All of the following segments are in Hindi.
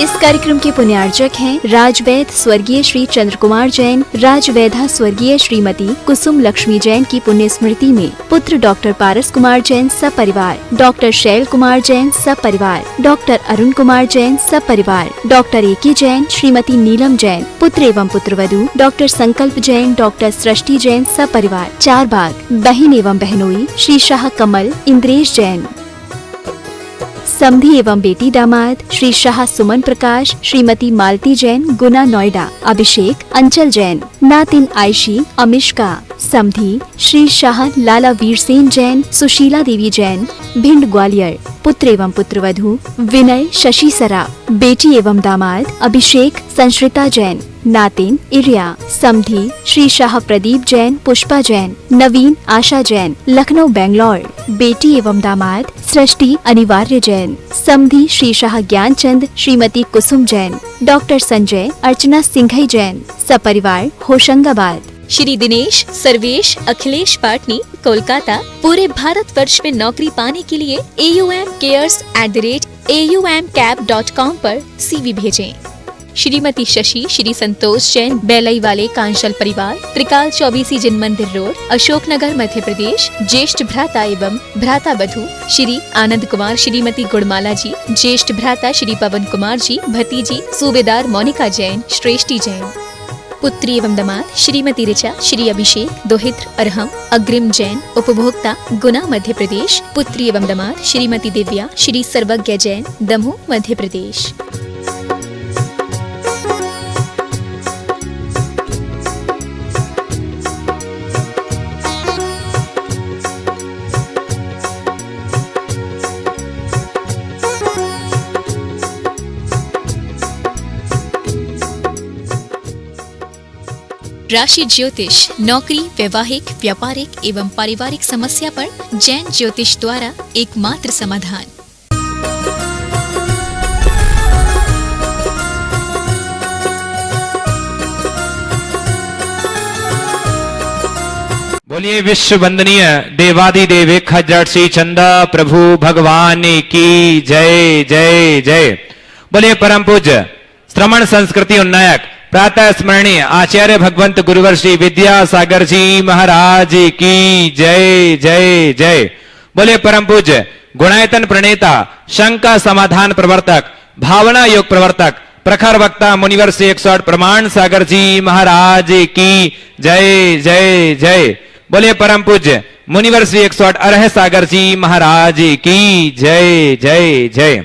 इस कार्यक्रम के पुण्यार्चक हैं राजवैद स्वर्गीय श्री चंद्र कुमार जैन, राजवैधा स्वर्गीय श्रीमती कुसुम लक्ष्मी जैन की पुण्य स्मृति में पुत्र डॉक्टर पारस कुमार जैन सब परिवार, डॉक्टर शैल कुमार जैन सब परिवार, डॉक्टर अरुण कुमार जैन सब परिवार, डॉक्टर एके जैन, श्रीमती नीलम जैन, पुत्र एवं पुत्रवधू डॉक्टर संकल्प जैन, डॉक्टर सृष्टि जैन सब परिवार, चार बाग, बहन एवं बहनोई श्री शाह कमल इंद्रेश जैन, समधी एवं बेटी दामाद श्री शाह सुमन प्रकाश, श्रीमती मालती जैन गुना नोएडा, अभिषेक अंचल जैन, नातिन आयशी अमिष्का, समधी श्री शाह लाला वीरसेन जैन, सुशीला देवी जैन भिंड ग्वालियर, पुत्र एवं पुत्रवधू विनय शशि सरा, बेटी एवं दामाद अभिषेक संश्रिता जैन, नातिन इरिया, समधी श्री शाह प्रदीप जैन पुष्पा जैन, नवीन आशा जैन लखनऊ बेंगलोर, बेटी एवं दामाद सृष्टि अनिवार्य जैन, समधी श्री शाह ज्ञानचंद श्रीमती कुसुम जैन, डॉक्टर संजय अर्चना सिंघई जैन सपरिवार होशंगाबाद। श्री दिनेश सर्वेश अखिलेश पाटनी कोलकाता पूरे भारतवर्ष में नौकरी पाने के लिए AUMcares@aumcap.com पर CV भेजें। श्रीमती शशि श्री संतोष जैन बेलई वाले कांशल परिवार, त्रिकाल 24 जिन मंदिर रोड, अशोकनगर मध्य प्रदेश, ज्येष्ठ भ्राता एवं भ्राता बधू श्री आनंद कुमार श्रीमती गुड़माला जी, ज्येष्ठ भ्राता श्री पवन कुमार जी, भतीजी सूबेदार मोनिका जैन श्रेष्ठी जैन, पुत्री एवं दामाद श्रीमती ऋचा श्री अभिषेक दोहित्र अरहम अग्रिम जैन उपभोक्ता गुना मध्य प्रदेश, पुत्री एवं दामाद श्रीमती दिव्या श्री सर्वज्ञ जैन दमोह मध्य प्रदेश। राशि ज्योतिष नौकरी, वैवाहिक, व्यापारिक एवं पारिवारिक समस्या पर जैन ज्योतिष द्वारा एकमात्र समाधान। बोलिए विश्व वंदनीय देवादिदेव खजट श्री चंदा प्रभु भगवान की जय जय जय। बोलिए परम पूज्य श्रमण संस्कृति उन्नायक प्रातः स्मरणीय आचार्य भगवंत गुरुवर श्री विद्यासागर जी महाराज की जय जय जय। बोले परम पूज्य गुणायतन प्रणेता, शंका समाधान प्रवर्तक, भावना योग प्रवर्तक, प्रखर वक्ता मुनिवर से 108 प्रमाण सागर जी महाराज की जय जय जय। बोले परम पूज्य मुनिवर श्री 108 अरह सागर जी महाराज की जय जय जय।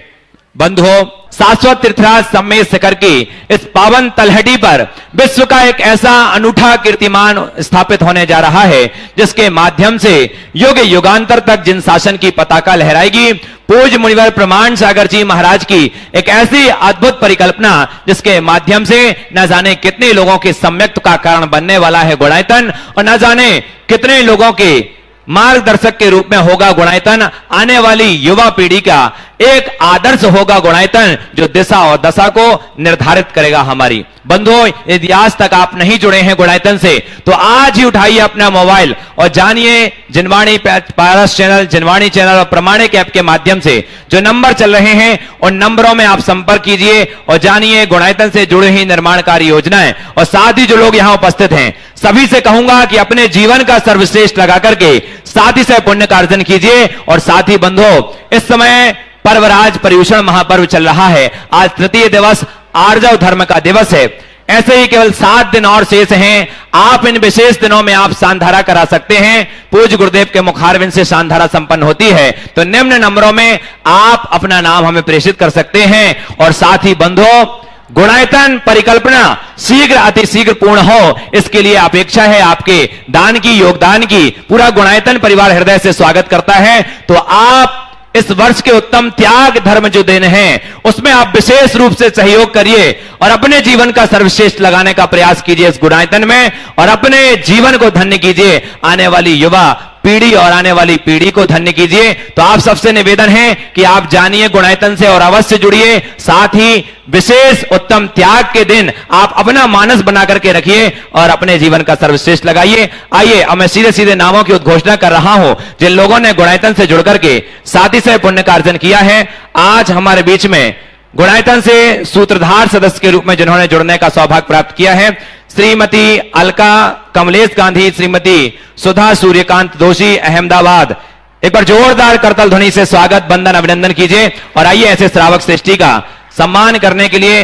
बंधुओं, शाश्वत तीर्थराज सम्मेत शिखर की इस पावन तलहटी पर विश्व का एक ऐसा अनूठा कीर्तिमान स्थापित होने जा रहा है जिसके माध्यम से युग युगांतर तक जिन शासन की पताका लहराएगी, पूज्य मुनिवर प्रमाण सागर जी महाराज की एक ऐसी अद्भुत परिकल्पना जिसके माध्यम से न जाने कितने लोगों के सम्यक्त का कारण बनने वाला है गुणायतन, और न जाने कितने लोगों के मार्गदर्शक के रूप में होगा गुणायतन। आने वाली युवा पीढ़ी का एक आदर्श होगा गुणायतन जो दिशा और दशा को निर्धारित करेगा हमारी। बंधुओं, यदि आज तक आप नहीं जुड़े हैं गुणायतन से तो आज ही उठाइए अपना मोबाइल और जानिए जिनवाणी पारस चैनल, जिनवाणी चैनल और प्रमाणिक ऐप के माध्यम से जो नंबर चल रहे हैं उन नंबरों में आप संपर्क कीजिए और जानिए गुणायतन से जुड़ी हुई निर्माणकारी योजनाएं। और साथ ही जो लोग यहां उपस्थित हैं सभी से कहूंगा कि अपने जीवन का सर्वश्रेष्ठ लगा करके साथ ही से पुण्य का अर्जन कीजिए। और साथ ही बंधुओं, इस समय पर्वराज पर्युषण महापर्व चल रहा है। आज तृतीय दिवस आर्जव धर्म का दिवस है। ऐसे ही केवल 7 दिन और शेष हैं। आप इन विशेष दिनों में आप शानधारा करा सकते हैं। पूज्य गुरुदेव के मुखारविंद से शानधारा संपन्न होती है। तो निम्न नंबरों में आप अपना नाम हमें प्रेषित कर सकते हैं। और साथ ही बंधुओं, गुणायतन परिकल्पना शीघ्र अतिशीघ्र पूर्ण हो, इसके लिए अपेक्षा है आपके दान की, योगदान की। पूरा गुणायतन परिवार हृदय से स्वागत करता है। तो आप इस वर्ष के उत्तम त्याग धर्म जो दिन है उसमें आप विशेष रूप से सहयोग करिए और अपने जीवन का सर्वश्रेष्ठ लगाने का प्रयास कीजिए इस गुणायतन में, और अपने जीवन को धन्य कीजिए। आने वाली युवा पीढ़ी और आने वाली पीढ़ी को धन्य कीजिए। तो आप सबसे निवेदन है कि आप जानिए गुणायतन से और अवश्य जुड़िए। साथ ही विशेष उत्तम त्याग के दिन आप अपना मानस बना करके रखिए और अपने जीवन का सर्वश्रेष्ठ लगाइए। आइए अब मैं सीधे सीधे नामों की उद्घोषणा कर रहा हूं जिन लोगों ने गुणायतन से जुड़ करके साथ ही से पुण्य का अर्जन किया है। आज हमारे बीच में गुणायतन से सूत्रधार सदस्य के रूप में जिन्होंने जुड़ने का सौभाग्य प्राप्त किया है, श्रीमती अलका कमलेश गांधी, श्रीमती सुधा सूर्यकांत दोषी, अहमदाबाद। एक बार जोरदार करताल ध्वनि से स्वागत, वंदन, अभिनंदन कीजिए। और आइए ऐसे श्रावक श्रेष्ठी का सम्मान करने के लिए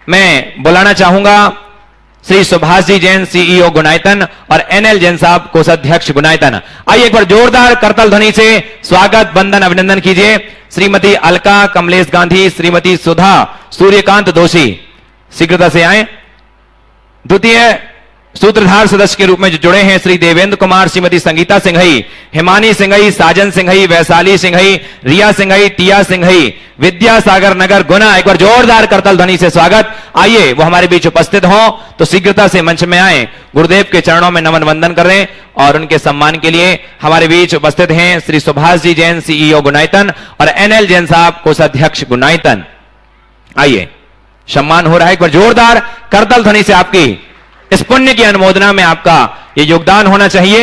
मैं बुलाना चाहूंगा श्री सुभाष जी जैन, सीईओ गुणायतन, और एनएल जैन साहब, कोषाध्यक्ष गुणायतन। आइए एक बार जोरदार करताल ध्वनि से स्वागत, वंदन, अभिनंदन कीजिए। श्रीमती अलका कमलेश गांधी, श्रीमती सुधा सूर्यकांत दोषी शीघ्रता से आए। द्वितीय सूत्रधार सदस्य के रूप में जो जुड़े हैं श्री देवेंद्र कुमार, श्रीमती संगीता सिंघई, हिमानी सिंघई, साजन सिंघई, वैशाली सिंघई, रिया सिंघई, टिया सिंघई, विद्यासागर नगर, गुना। एक बार जोरदार करताल ध्वनि से स्वागत। आइए वो हमारे बीच उपस्थित हो तो शीघ्रता से मंच में आए, गुरुदेव के चरणों में नमन वंदन करें। और उनके सम्मान के लिए हमारे बीच उपस्थित हैं श्री सुभाष जी जैन, सीईओ गुणायतन, और एनएल जैन साहब, कोषाध्यक्ष गुणायतन। आइए सम्मान हो रहा है, एक बार जोरदार करताल ध्वनि से आपकी इस पुण्य की अनुमोदना में आपका ये योगदान होना चाहिए।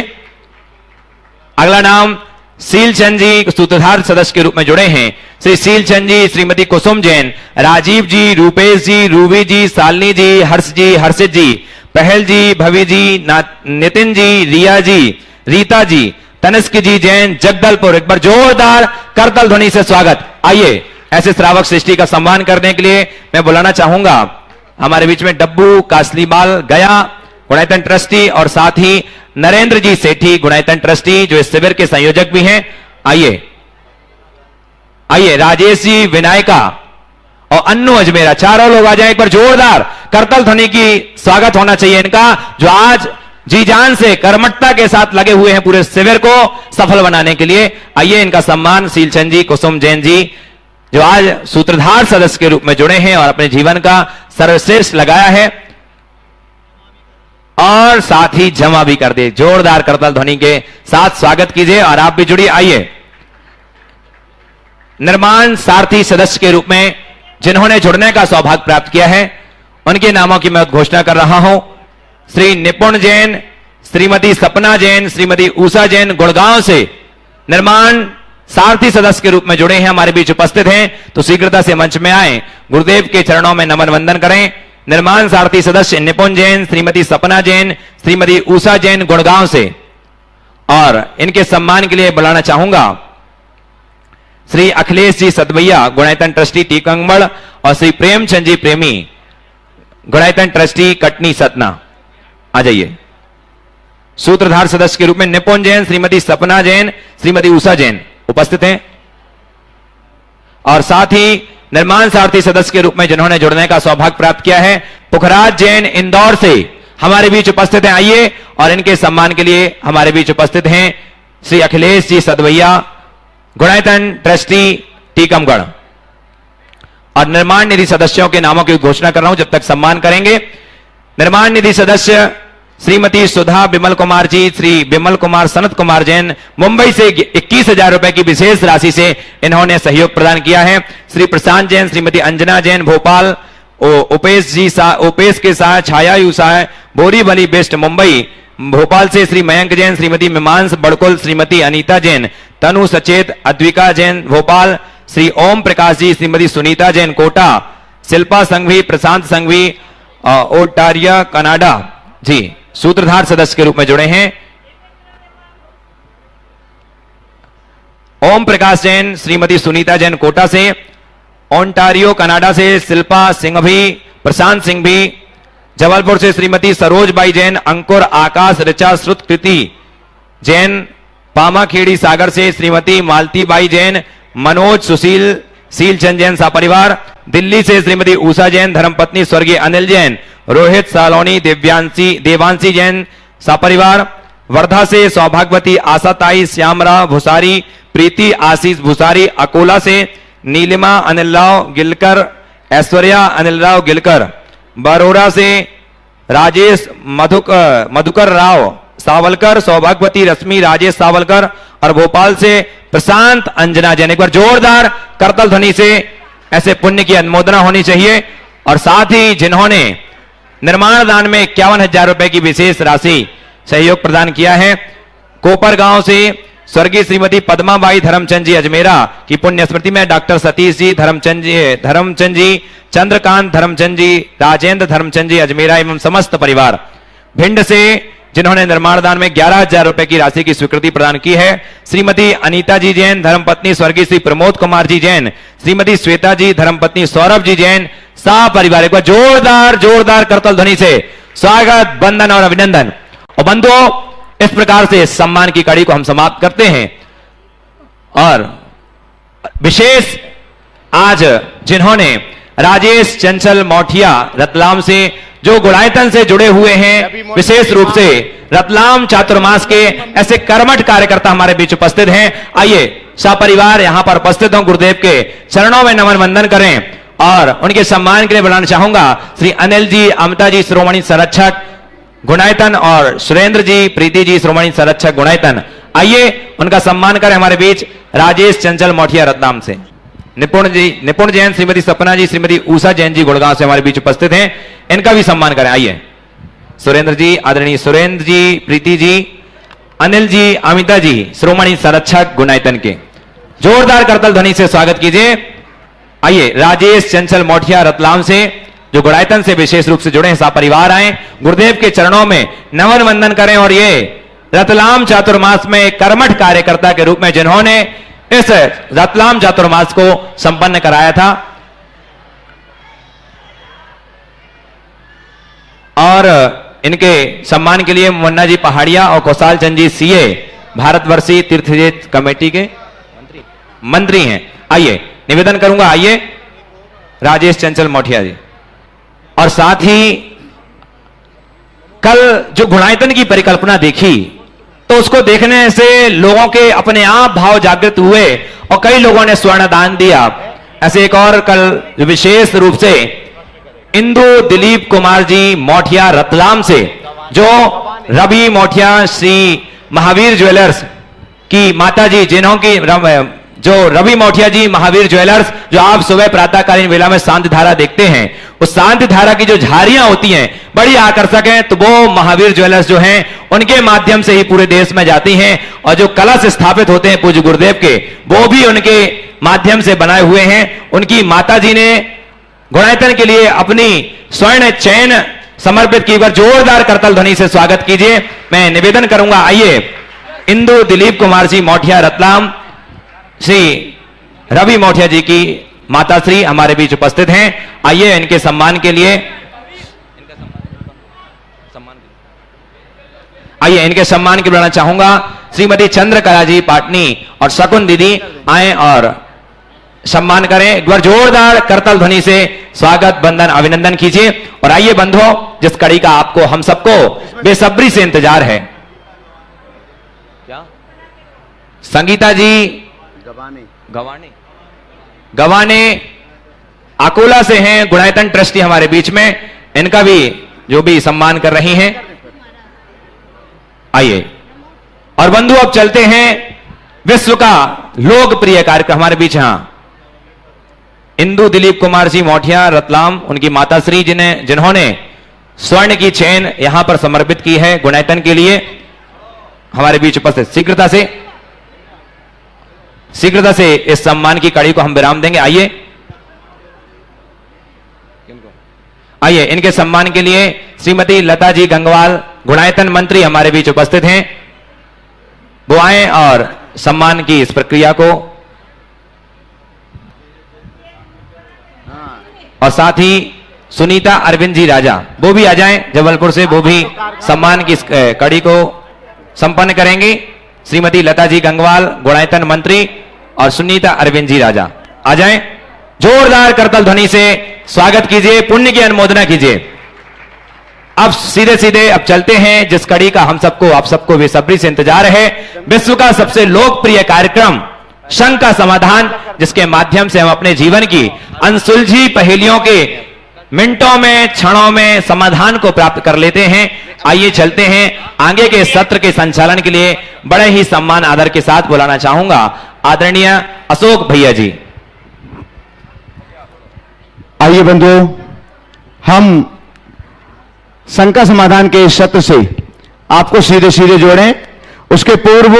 अगला नाम सीलचंद जी सूत्रधार सदस्य के रूप में जुड़े हैं श्री सीलचंद जी, श्रीमती कुसुम जैन, राजीव जी, रूपेश जी, रूबी जी, शालिनी जी, हर्ष जी, हर्षित जी, पहल जी, भवि जी, नितिन जी, रिया जी, रीता जी, तनिष्क जी जैन, जगदलपुर। एक बार जोरदार करताल ध्वनि से स्वागत। आइए ऐसे श्रावक सृष्टि का सम्मान करने के लिए मैं बुलाना चाहूंगा हमारे बीच में डब्बू कासलीबाल गया, गुणायतन ट्रस्टी, और साथ ही नरेंद्र जी सेठी, गुणायतन ट्रस्टी, जो इस शिविर के संयोजक भी हैं। आइए आइए राजेश जी, विनायका और अन्नू अजमेरा, चारों लोग आ जाए। एक बार जोरदार करताल ध्वनि की स्वागत होना चाहिए इनका, जो आज जी जान से कर्मठता के साथ लगे हुए हैं पूरे शिविर को सफल बनाने के लिए। आइए इनका सम्मान सीलचंद जी, कुसुम जैन जी, जो आज सूत्रधार सदस्य के रूप में जुड़े हैं और अपने जीवन का सर्वश्रेष्ठ लगाया है, और साथ ही जमा भी कर दे। जोरदार करताल ध्वनि के साथ स्वागत कीजिए। और आप भी जुड़िए। आइए निर्माण सारथी सदस्य के रूप में जिन्होंने जुड़ने का सौभाग्य प्राप्त किया है, उनके नामों की मैं घोषणा कर रहा हूं। श्री निपुण जैन, श्रीमती सपना जैन, श्रीमती उषा जैन, गुड़गांव से निर्माण सारथी सदस्य के रूप में जुड़े हैं, हमारे बीच उपस्थित हैं, तो शीघ्रता से मंच में आए, गुरुदेव के चरणों में नमन वंदन करें। निर्माण सारथी सदस्य निपुण जैन, श्रीमती सपना जैन, श्रीमती उषा जैन, गुड़गांव से। और इनके सम्मान के लिए बुलाना चाहूंगा श्री अखिलेश जी सतवैया, गुणायतन ट्रस्टी, टीकमगढ़, और श्री प्रेमचंद जी प्रेमी, गुणायतन ट्रस्टी, कटनी, सतना। आ जाइए। सूत्रधार सदस्य के रूप में निपुण जैन, श्रीमती सपना जैन, श्रीमती उषा जैन उपस्थित हैं। और साथ ही निर्माण सारथी सदस्य के रूप में जिन्होंने जुड़ने का सौभाग्य प्राप्त किया है, पुखराज जैन, इंदौर से हमारे बीच उपस्थित हैं। आइए और इनके सम्मान के लिए हमारे बीच उपस्थित हैं श्री अखिलेश जी सतवैया, गुणायतन ट्रस्टी, टीकमगढ़। और निर्माण निधि सदस्यों के नामों की घोषणा कर रहा हूं, जब तक सम्मान करेंगे। निर्माण निधि सदस्य श्रीमती सुधा बिमल कुमार जी, श्री बिमल कुमार सनत कुमार जैन, मुंबई से 21,000 रुपए की विशेष राशि से इन्होंने सहयोग प्रदान किया है। श्री प्रशांत जैन, श्रीमती अंजना जैन, भोपाल, उपेश के साथ छाया साह, बोरीवली बेस्ट, मुंबई। भोपाल से श्री मयंक जैन, श्रीमती मीमांस बड़कुल, श्रीमती अनीता जैन, तनु सचेत, अद्विका जैन, भोपाल। श्री ओम प्रकाश जी, श्रीमती सुनीता जैन, कोटा। शिल्पा संघवी, प्रशांत संघवी, ओटारिया, कनाडा जी, सूत्रधार सदस्य के रूप में जुड़े हैं। ओम प्रकाश जैन, श्रीमती सुनीता जैन, कोटा से। ओंटारियो, कनाडा से शिल्पा सिंघवी, प्रशांत सिंघवी। जबलपुर से श्रीमती सरोजबाई जैन, अंकुर, आकाश, ऋचा, श्रुत, कृति जैन। पामाखेड़ी सागर से श्रीमती मालतीबाई जैन, मनोज, सुशील, सीलचंद जैन सपरिवार। दिल्ली से श्रीमती उषा जैन, धर्मपत्नी स्वर्गीय अनिल जैन, रोहित सालोनी, देवांशी जैन सपरिवार। वर्धा से सौभाग्यवती आशाताई, श्यामराव भुसारी, प्रीति आशीष भुसारी। अकोला से नीलिमा अनिल राव गिलकर, ऐश्वर्या अनिल राव गिलकर। बरोड़ा से राजेश मधुकर राव सावलकर, सौभाग्यवती रश्मि राजेश सावलकर। और भोपाल से प्रशांत अंजना जैन। एक बार जोरदार करताल ध्वनि से ऐसे पुण्य की अनुमोदना होनी चाहिए। और साथ ही जिन्होंने निर्माण दान में 51,000 रुपए की विशेष राशि सहयोग प्रदान किया है, कोपर गांव से स्वर्गीय श्रीमती पद्माबाई धर्मचंद जी अजमेरा की पुण्य स्मृति में डॉक्टर सतीश जी धर्मचंद जी, चंद्रकांत धर्मचंद जी, राजेंद्र धर्मचंद जी अजमेरा एवं समस्त परिवार भिंड से जिन्होंने निर्माण दान में 11,000 रुपए की राशि की स्वीकृति प्रदान की है। श्रीमती अनीता जी जैन धर्मपत्नी स्वर्गीय श्री प्रमोद कुमार जी जैन, श्रीमती श्वेता जी धर्मपत्नी सौरभ जी जैन, सा परिवार को जोरदार करतल ध्वनि से स्वागत, वंदन और अभिनंदन। और बंधुओं, इस प्रकार से इस सम्मान की कड़ी को हम समाप्त करते हैं। और विशेष आज जिन्होंने राजेश चंचल मौठिया रतलाम से जो गुणायतन से जुड़े हुए हैं, विशेष रूप से रतलाम चातुर्मास के ऐसे कर्मठ कार्यकर्ता हमारे बीच उपस्थित हैं। आइए सपरिवार यहां पर उपस्थित हों, गुरुदेव के चरणों में नमन वंदन करें और उनके सम्मान के लिए बुलाना चाहूंगा श्री अनिल जी, अमता जी श्रोमणी संरक्षक गुणायतन और सुरेंद्र जी, प्रीति जी श्रोमणी संरक्षक गुणायतन। आइए उनका सम्मान करें हमारे बीच राजेश चंचल मौठिया रतलाम से। निपुण जैन, श्रीमती सपना जी, श्रीमती उषा जैन जी गुड़गांव से हमारे बीच उपस्थित हैं, इनका भी सम्मान करें। आइए सुरेंद्र जी, आदरणीय सुरेंद्र जी, प्रीति जी, अनिल जी, अमिता जी श्रोमणी संरक्षक गुणायतन के जोरदार करतल ध्वनि से स्वागत कीजिए। आइए राजेश चंचल मौठिया रतलाम से जो गुणायतन से विशेष रूप से जुड़े हैं, सा परिवार आए, गुरुदेव के चरणों में नमन वंदन करें। और ये रतलाम चातुर्मास में एक कर्मठ कार्यकर्ता के रूप में जिन्होंने इस रतलाम चातुर्मास को संपन्न कराया था, और इनके सम्मान के लिए मुन्ना जी पहाड़िया और कौशाल चंद जी सीए भारतवर्षीय तीर्थयात्री कमेटी के मंत्री हैं। आइए निवेदन करूंगा, आइए राजेश चंचल मौठिया जी। और साथ ही कल जो गुणायतन की परिकल्पना देखी तो उसको देखने से लोगों के अपने आप भाव जागृत हुए और कई लोगों ने स्वर्ण दान दिया। ऐसे एक और कल विशेष रूप से इंदु दिलीप कुमार जी मौठिया रतलाम से, जो रवि मौठिया श्री महावीर ज्वेलर्स की माता जी, जिन्हों की जो रवि मौठिया जी महावीर ज्वेलर्स, जो आप सुबह प्रातःकालीन वेला में शांति धारा देखते हैं, उस शांति धारा की जो झारियां होती हैं बड़ी आकर्षक हैं, तो वो महावीर ज्वेलर्स जो हैं उनके माध्यम से ही पूरे देश में जाती हैं। और जो कलश स्थापित होते हैं पूज्य गुरुदेव के, वो भी उनके माध्यम से बनाए हुए हैं। उनकी माता जी ने गुणायतन के लिए अपनी स्वर्ण चैन समर्पित की। बार जोरदार करतल ध्वनि से स्वागत कीजिए। मैं निवेदन करूंगा, आइए इंदु दिलीप कुमार जी मौठिया रतलाम, श्री रवि मौठिया जी की माता श्री हमारे बीच उपस्थित हैं। आइए इनके सम्मान के लिए, आइए इनके सम्मान के बुलाना चाहूंगा श्रीमती चंद्रकला जी पाटनी और शकुन दीदी आए और सम्मान करें। एक बार जोरदार करतल ध्वनि से स्वागत, वंदन, अभिनंदन कीजिए। और आइए बंधुओं, जिस कड़ी का आपको हम सबको बेसब्री से इंतजार है, क्या संगीता जी गवाने अकोला से हैं, गुणायतन ट्रस्टी हमारे बीच में, इनका भी जो भी सम्मान कर रही हैं। आइए और बंधु अब चलते हैं विश्व का लोकप्रिय कार्यक्रम हमारे बीच। यहां इंदु दिलीप कुमार जी मौठिया रतलाम, उनकी माता श्री जिन्होंने स्वर्ण की चेन यहां पर समर्पित की है गुणायतन के लिए, हमारे बीच उपस्थित। शीघ्रता से इस सम्मान की कड़ी को हम विराम देंगे। आइए इनके सम्मान के लिए श्रीमती लता जी गंगवाल गुणायतन मंत्री हमारे बीच उपस्थित हैं, वो आए और सम्मान की इस प्रक्रिया को, और साथ ही सुनीता अरविंद जी राजा वो भी आ जाएं जबलपुर से, वो भी सम्मान की इस कड़ी को संपन्न करेंगी। श्रीमती लता जी गंगवाल गुणायतन मंत्री और सुनीता अरविंद जी राजा आ जाएं। जोरदार करतल ध्वनि से स्वागत कीजिए, पुण्य की अनुमोदना कीजिए। अब सीधे अब चलते हैं जिस कड़ी का हम सबको, आप सबको बेसब्री से इंतजार है, विश्व का सबसे लोकप्रिय कार्यक्रम शंख का समाधान, जिसके माध्यम से हम अपने जीवन की अनसुलझी पहेलियों के मिनटों में, क्षणों में समाधान को प्राप्त कर लेते हैं। आइए चलते हैं आगे के सत्र के संचालन के लिए बड़े ही सम्मान आदर के साथ बुलाना चाहूंगा आदरणीय अशोक भैया जी। आइए बंधुओं, हम शंख का समाधान के इस सत्र से आपको सीधे जोड़ें। उसके पूर्व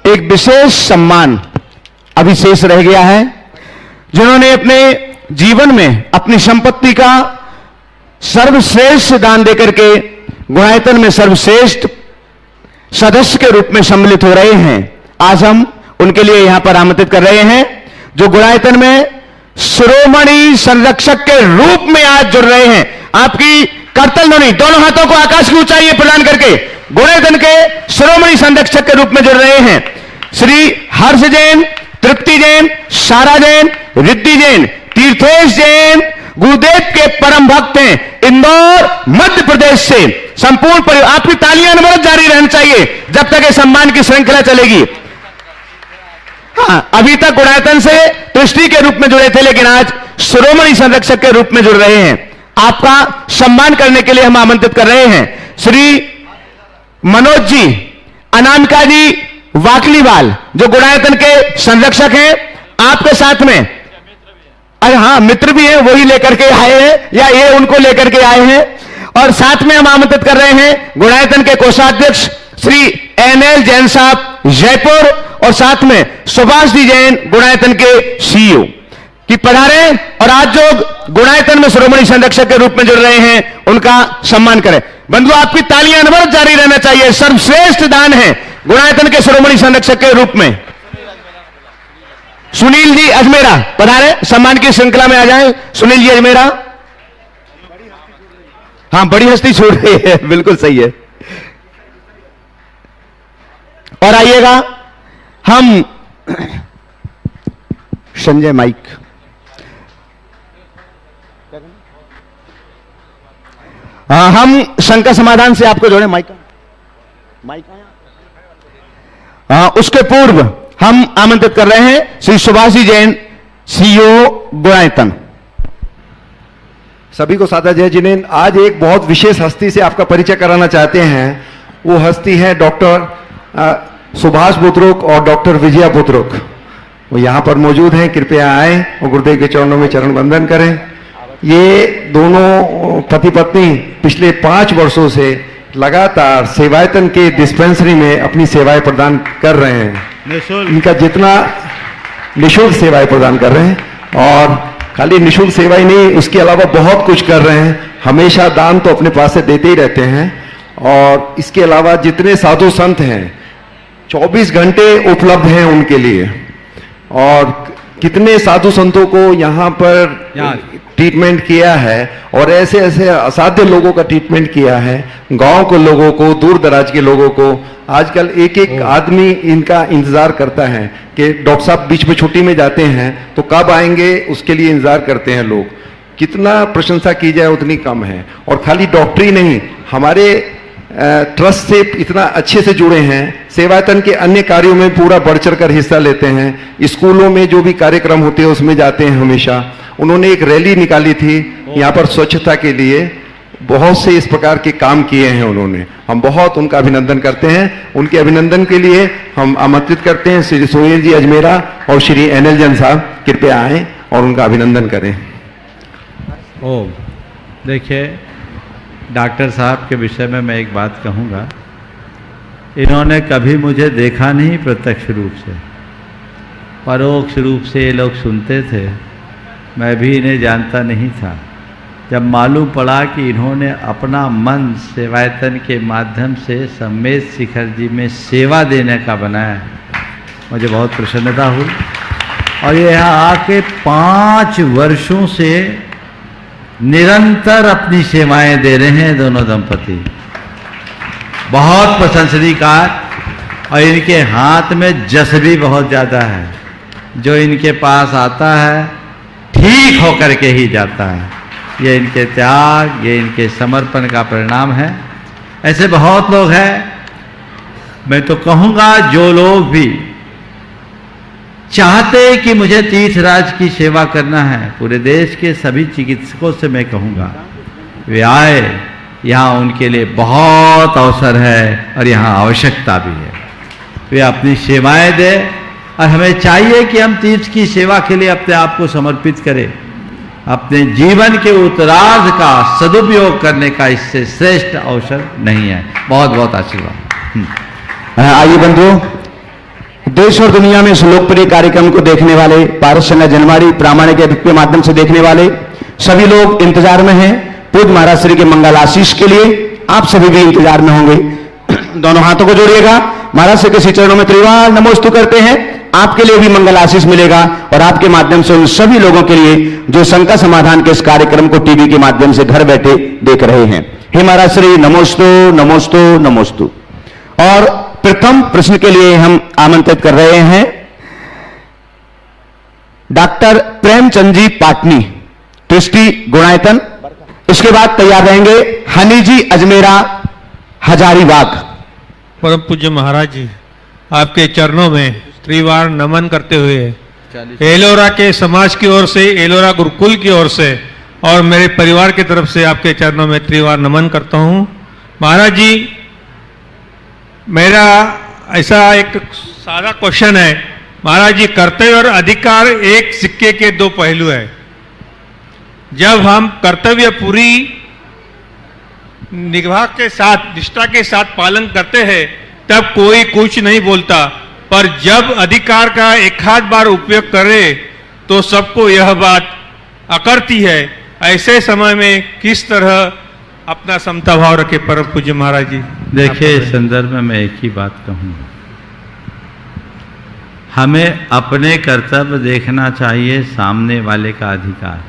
एक विशेष सम्मान अभी शेष रह गया है, जिन्होंने अपने जीवन में अपनी संपत्ति का सर्वश्रेष्ठ दान देकर के गुणायतन में सर्वश्रेष्ठ सदस्य के रूप में सम्मिलित हो रहे हैं। आज हम उनके लिए यहां पर आमंत्रित कर रहे हैं, जो गुणायतन में शिरोमणि संरक्षक के रूप में आज जुड़ रहे हैं। आपकी करतल ध्वनि दोनों हाथों को आकाश की ऊंचाई में प्रदान करके गुणायतन के शिरोमणि संरक्षक के रूप में जुड़ रहे हैं। श्री हर्ष जैन, तृप्ति जैन, सारा जैन, रिद्धि जैन, तीर्थेश जैन गुरुदेव के परम भक्त हैं, इंदौर मध्य प्रदेश से। संपूर्ण परिवार, आपकी तालियां अनवरत जारी रहनी चाहिए जब तक ये सम्मान की श्रृंखला चलेगी। हाँ, अभी तक गुणायतन से ट्रस्टी के रूप में जुड़े थे, लेकिन आज शिरोमणि संरक्षक के रूप में जुड़ रहे हैं। आपका सम्मान करने के लिए हम आमंत्रित कर रहे हैं श्री मनोज जी, अनामिका जी वाकलीवाल, जो गुणायतन के संरक्षक हैं। आपके साथ में अरे हाँ, मित्र भी हैं, वही लेकर के आए हैं या ये उनको लेकर के आए हैं। और साथ में हम आमंत्रित कर रहे हैं गुणायतन के कोषाध्यक्ष श्री एनएल जैन साहब जयपुर, और साथ में सुभाष जी जैन गुणायतन के सीईओ की पधारे और आज जो गुणायतन में शिरोमणि संरक्षक के रूप में जुड़ रहे हैं उनका सम्मान करें। बंधु, आपकी तालियां अनवरत जारी रहना चाहिए। सर्वश्रेष्ठ दान है गुणायतन के शिरोमणि संरक्षक के रूप में। सुनील जी अजमेरा पधारे, सम्मान की श्रृंखला में आ जाएं। सुनील जी अजमेरा, हाँ, बड़ी हस्ती छोड़ रही है, बिल्कुल सही है। और आइएगा हम संजय माइक, हम शंका समाधान से आपको जोड़े। माइक उसके पूर्व हम आमंत्रित कर रहे हैं श्री सुभाष जी जैन, सीईओ गुणायतन। सभी को सादर जय जिनेन्द्र। आज एक बहुत विशेष हस्ती से आपका परिचय कराना चाहते हैं। वो हस्ती है डॉक्टर सुभाष बुद्रुक और डॉक्टर विजया बुद्रुक। वो यहाँ पर मौजूद हैं, कृपया आए और गुरुदेव के चरणों में चरण वंदन करें। ये दोनों पति पत्नी पिछले 5 वर्षों से लगातार सेवायतन के डिस्पेंसरी में अपनी सेवाएं प्रदान कर रहे हैं। इनका जितना निःशुल्क सेवाएं प्रदान कर रहे हैं, और खाली निःशुल्क सेवा ही नहीं, उसके अलावा बहुत कुछ कर रहे हैं। हमेशा दान तो अपने पास से देते ही रहते हैं, और इसके अलावा जितने साधु संत हैं 24 घंटे उपलब्ध हैं उनके लिए। और कितने साधु संतों को यहाँ पर ट्रीटमेंट किया है, और ऐसे ऐसे असाध्य लोगों का ट्रीटमेंट किया है, गांव के लोगों को, दूर दराज के लोगों को। आजकल एक एक आदमी इनका इंतजार करता है कि डॉक्टर साहब बीच में छुट्टी में जाते हैं तो कब आएंगे, उसके लिए इंतजार करते हैं लोग। कितना प्रशंसा की जाए उतनी कम है। और खाली डॉक्टरी नहीं, हमारे ट्रस्ट से इतना अच्छे से जुड़े हैं, सेवायतन के अन्य कार्यों में पूरा बढ़ चढ़ कर हिस्सा लेते हैं। स्कूलों में जो भी कार्यक्रम होते हैं उसमें जाते हैं हमेशा। उन्होंने एक रैली निकाली थी यहाँ पर स्वच्छता के लिए, बहुत से इस प्रकार के काम किए हैं उन्होंने। हम बहुत उनका अभिनंदन करते हैं। उनके अभिनंदन के लिए हम आमंत्रित करते हैं श्री सुनील जी अजमेरा और श्री एनएल जैन साहब, कृपया आए और उनका अभिनंदन करें। देखिए, डॉक्टर साहब के विषय में मैं एक बात कहूँगा। इन्होंने कभी मुझे देखा नहीं प्रत्यक्ष रूप से, परोक्ष रूप से ये लोग सुनते थे। मैं भी इन्हें जानता नहीं था। जब मालूम पड़ा कि इन्होंने अपना मन सेवायतन के माध्यम से सम्मेद शिखर जी में सेवा देने का बनाया, मुझे बहुत प्रसन्नता हुई। और ये यहाँ आके 5 वर्षों से निरंतर अपनी सेवाएं दे रहे हैं दोनों दंपति। बहुत प्रशंसनीय कार्य, और इनके हाथ में जस भी बहुत ज़्यादा है। जो इनके पास आता है ठीक होकर के ही जाता है। ये इनके त्याग, ये इनके समर्पण का परिणाम है। ऐसे बहुत लोग हैं। मैं तो कहूँगा, जो लोग भी चाहते कि मुझे तीर्थराज की सेवा करना है, पूरे देश के सभी चिकित्सकों से मैं कहूँगा वे आए। यहाँ उनके लिए बहुत अवसर है और यहाँ आवश्यकता भी है। वे अपनी सेवाएं दें, और हमें चाहिए कि हम तीर्थ की सेवा के लिए अपने आप को समर्पित करें। अपने जीवन के उत्तरार्ध का सदुपयोग करने का इससे श्रेष्ठ अवसर नहीं है। बहुत बहुत आशीर्वाद। आइए बंधु, देश और दुनिया में इस लोकप्रिय कार्यक्रम को देखने वाले, पारस संघ जनवाड़ी प्रामाणिक के माध्यम से देखने वाले सभी लोग इंतजार में हैं पूज्य महाराज श्री के मंगल आशीष के लिए। आप सभी भी इंतजार में होंगे। दोनों हाथों को जोड़िएगा, महाराज श्री के श्री चरणों में त्रिवार नमोस्तु करते हैं। आपके लिए भी मंगल आशीष मिलेगा और आपके माध्यम से उन सभी लोगों के लिए जो शंका समाधान के इस कार्यक्रम को टीवी के माध्यम से घर बैठे देख रहे हैं। हे महाराज श्री नमोस्तु नमोस्तु नमोस्तु। और प्रथम प्रश्न के लिए हम आमंत्रित कर रहे हैं डॉक्टर प्रेमचंद जी पाटनी, ट्रस्टी गुणायतन। इसके बाद तैयार रहेंगे हनी जी अजमेरा हजारीबाग। परम पूज्य महाराज जी, आपके चरणों में त्रिवार नमन करते हुए एलोरा के समाज की ओर से, एलोरा गुरुकुल की ओर से और मेरे परिवार की तरफ से आपके चरणों में त्रिवार नमन करता हूं। महाराज जी, मेरा ऐसा एक सादा क्वेश्चन है। महाराज जी, कर्तव्य और अधिकार एक सिक्के के दो पहलू है। जब हम कर्तव्य पूरी निभा के साथ, निष्ठा के साथ पालन करते हैं तब कोई कुछ नहीं बोलता, पर जब अधिकार का एक आध बार उपयोग करे तो सबको यह बात अकड़ती है। ऐसे समय में किस तरह अपना समता भाव रखे परम पूज्य महाराज जी? देखिए, इस संदर्भ में मैं एक ही बात कहूँगा, हमें अपने कर्तव्य देखना चाहिए, सामने वाले का अधिकार।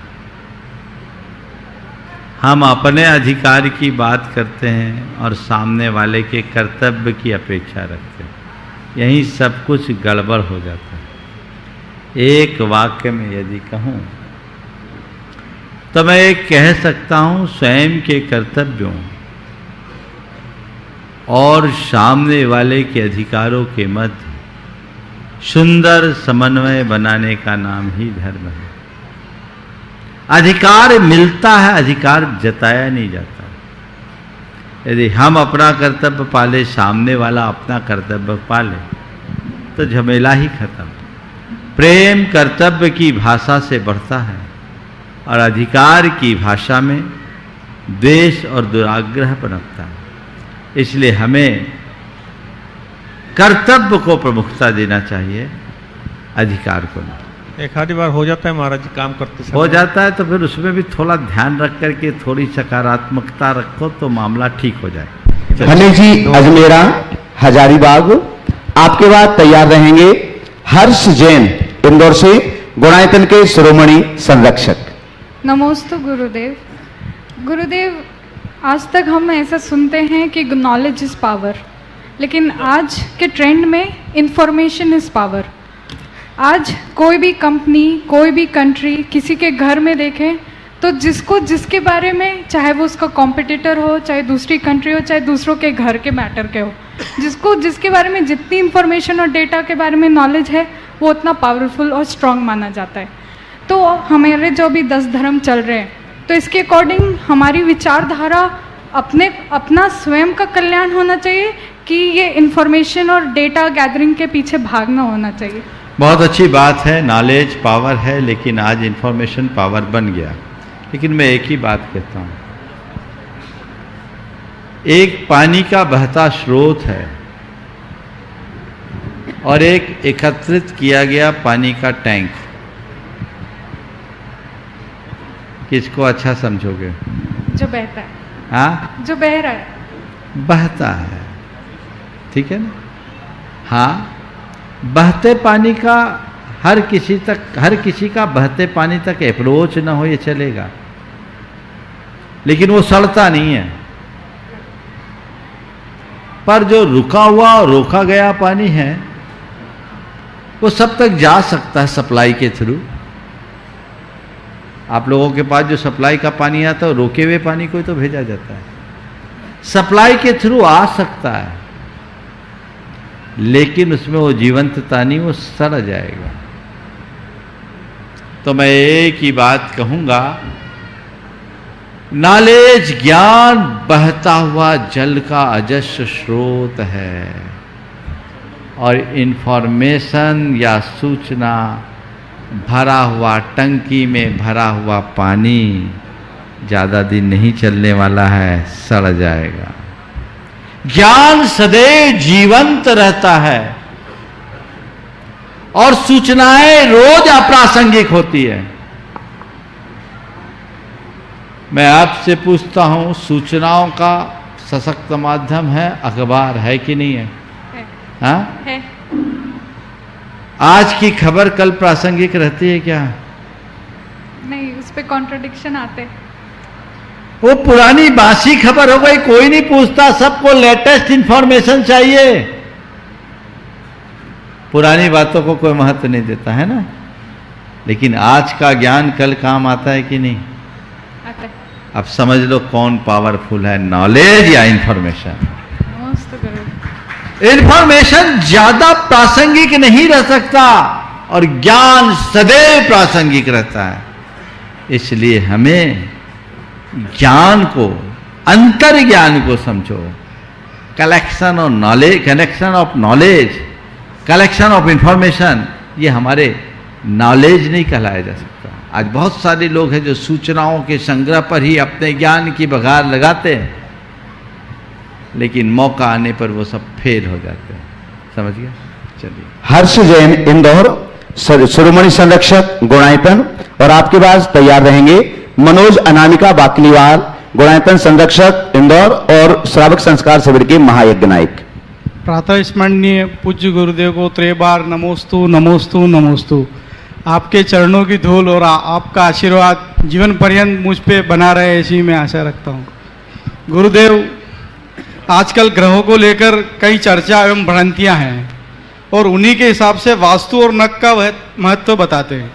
हम अपने अधिकार की बात करते हैं और सामने वाले के कर्तव्य की अपेक्षा रखते हैं, यही सब कुछ गड़बड़ हो जाता है। एक वाक्य में यदि कहूँ तो मैं एक कह सकता हूँ, स्वयं के कर्तव्यों और सामने वाले के अधिकारों के मध्य सुंदर समन्वय बनाने का नाम ही धर्म है। अधिकार मिलता है, अधिकार जताया नहीं जाता। यदि हम अपना कर्तव्य पाले, सामने वाला अपना कर्तव्य पाले, तो झमेला ही खत्म। प्रेम कर्तव्य की भाषा से बढ़ता है और अधिकार की भाषा में द्वेष और दुराग्रह पनपता है। इसलिए हमें कर्तव्य को प्रमुखता देना चाहिए, अधिकार को नहीं। एक आधी बार हो जाता है महाराज जी, काम करते समय हो जाता है तो फिर उसमें भी थोड़ा ध्यान रख करके थोड़ी सकारात्मकता रखो तो मामला ठीक हो जाए। हनी जी अजमेरा हजारीबाग। आपके बाद तैयार रहेंगे हर्ष जैन इंदौर से, गुणायतन के शिरोमणि संरक्षक। नमोस्तु गुरुदेव। गुरुदेव, आज तक हम ऐसा सुनते हैं कि नॉलेज इज पावर, लेकिन आज के ट्रेंड में इंफॉर्मेशन इज पावर। आज कोई भी कंपनी, कोई भी कंट्री, किसी के घर में देखें तो जिसको जिसके बारे में, चाहे वो उसका कॉम्पिटिटर हो, चाहे दूसरी कंट्री हो, चाहे दूसरों के घर के मैटर के हो, जिसको जिसके बारे में जितनी इंफॉर्मेशन और डेटा के बारे में नॉलेज है वो उतना पावरफुल और स्ट्रांग माना जाता है। तो हमारे जो भी 10 धर्म चल रहे हैं, तो इसके अकॉर्डिंग हमारी विचारधारा अपना स्वयं का कल्याण होना चाहिए कि ये इंफॉर्मेशन और डेटा गैदरिंग के पीछे भागना होना चाहिए? बहुत अच्छी बात है, नॉलेज पावर है, लेकिन आज इंफॉर्मेशन पावर बन गया। लेकिन मैं एक ही बात कहता हूँ, एक पानी का बहता स्रोत है और एक एकत्रित किया गया पानी का टैंक। किसको अच्छा समझोगे? जो बहता है। हाँ, जो बह रहा है, बहता है, ठीक है ना? हाँ, बहते पानी का हर किसी का बहते पानी तक अप्रोच ना हो, ये चलेगा, लेकिन वो सड़ता नहीं है। पर जो रुका हुआ और रोका गया पानी है वो सब तक जा सकता है सप्लाई के थ्रू। आप लोगों के पास जो सप्लाई का पानी आता है, रोके हुए पानी को तो भेजा जाता है, सप्लाई के थ्रू आ सकता है, लेकिन उसमें वो जीवंतता नहीं, वो सड़ जाएगा। तो मैं एक ही बात कहूंगा, नॉलेज ज्ञान बहता हुआ जल का अजस्र स्रोत है और इंफॉर्मेशन या सूचना भरा हुआ, टंकी में भरा हुआ पानी ज़्यादा दिन नहीं चलने वाला है, सड़ जाएगा। ज्ञान सदैव जीवंत रहता है और सूचनाएं रोज अप्रासंगिक होती है। मैं आपसे पूछता हूं, सूचनाओं का सशक्त माध्यम है अखबार, है कि नहीं है? हाँ है। आज की खबर कल प्रासंगिक रहती है क्या? नहीं, उस पे कॉन्ट्रडिक्शन आते। वो पुरानी बासी खबर हो गई, कोई नहीं पूछता, सबको लेटेस्ट इंफॉर्मेशन चाहिए। पुरानी बातों को कोई महत्व नहीं देता है ना। लेकिन आज का ज्ञान कल काम आता है कि नहीं? आता है। अब समझ लो कौन पावरफुल है, नॉलेज या इंफॉर्मेशन? मस्त करो। इंफॉर्मेशन ज्यादा प्रासंगिक नहीं रह सकता और ज्ञान सदैव प्रासंगिक रहता है। इसलिए हमें ज्ञान को, अंतर ज्ञान को समझो। Collection of knowledge, collection of information, ये हमारे नॉलेज नहीं कहलाया जा सकता। आज बहुत सारे लोग हैं जो सूचनाओं के संग्रह पर ही अपने ज्ञान की बघार लगाते हैं, लेकिन मौका आने पर वो सब फेल हो जाते हैं। समझ गया? चलिए। हर्ष जैन इंदौर, शिरोमणि संरक्षक गुणायतन, और आपके पास तैयार रहेंगे मनोज अनामिका बाकलीवाल, गुणायतन संरक्षक इंदौर और श्रावक संस्कार शिविर के महायज्ञ नायक। प्रातः स्मरणीय पूज्य गुरुदेव को त्रेबार नमोस्तु नमोस्तु नमोस्तु। आपके चरणों की धूल और आपका आशीर्वाद जीवन पर्यंत मुझ पे बना रहे, ऐसी मैं आशा रखता हूँ। गुरुदेव, आजकल ग्रहों को लेकर कई चर्चा एवं भ्रांतियाँ हैं और उन्हीं के हिसाब से वास्तु और नख का महत्व बताते हैं।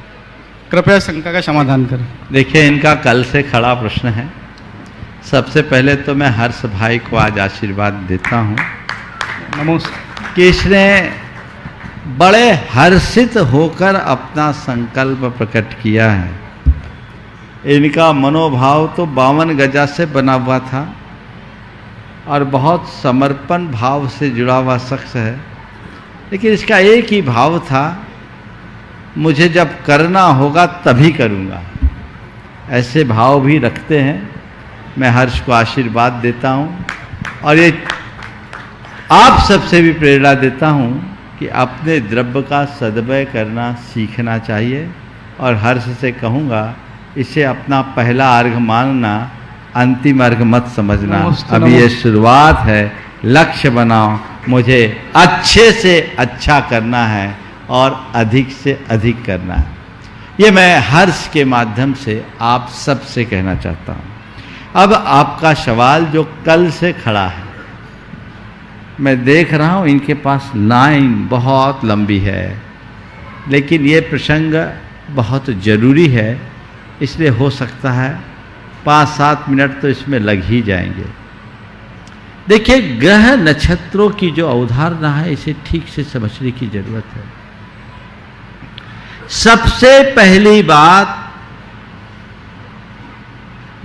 कृपया शंका का समाधान करें। देखिए, इनका कल से खड़ा प्रश्न है। सबसे पहले तो मैं हर्ष भाई को आज आशीर्वाद देता हूँ नमस्कार कि इसने बड़े हर्षित होकर अपना संकल्प प्रकट किया है। इनका मनोभाव तो 52 गजा से बना हुआ था और बहुत समर्पण भाव से जुड़ा हुआ शख्स है, लेकिन इसका एक ही भाव था, मुझे जब करना होगा तभी करूँगा। ऐसे भाव भी रखते हैं। मैं हर्ष को आशीर्वाद देता हूँ और ये आप सबसे भी प्रेरणा देता हूँ कि अपने द्रव्य का सदुपयोग करना सीखना चाहिए। और हर्ष से कहूँगा, इसे अपना पहला अर्घ मानना, अंतिम अर्घ मत समझना। अभी ये शुरुआत है, लक्ष्य बनाओ, मुझे अच्छे से अच्छा करना है और अधिक से अधिक करना है। ये मैं हर्ष के माध्यम से आप सब से कहना चाहता हूँ। अब आपका सवाल जो कल से खड़ा है, मैं देख रहा हूँ इनके पास लाइन बहुत लंबी है, लेकिन ये प्रसंग बहुत ज़रूरी है, इसलिए हो सकता है 5-7 मिनट तो इसमें लग ही जाएंगे। देखिए, ग्रह नक्षत्रों की जो अवधारणा है, इसे ठीक से समझने की जरूरत है। सबसे पहली बात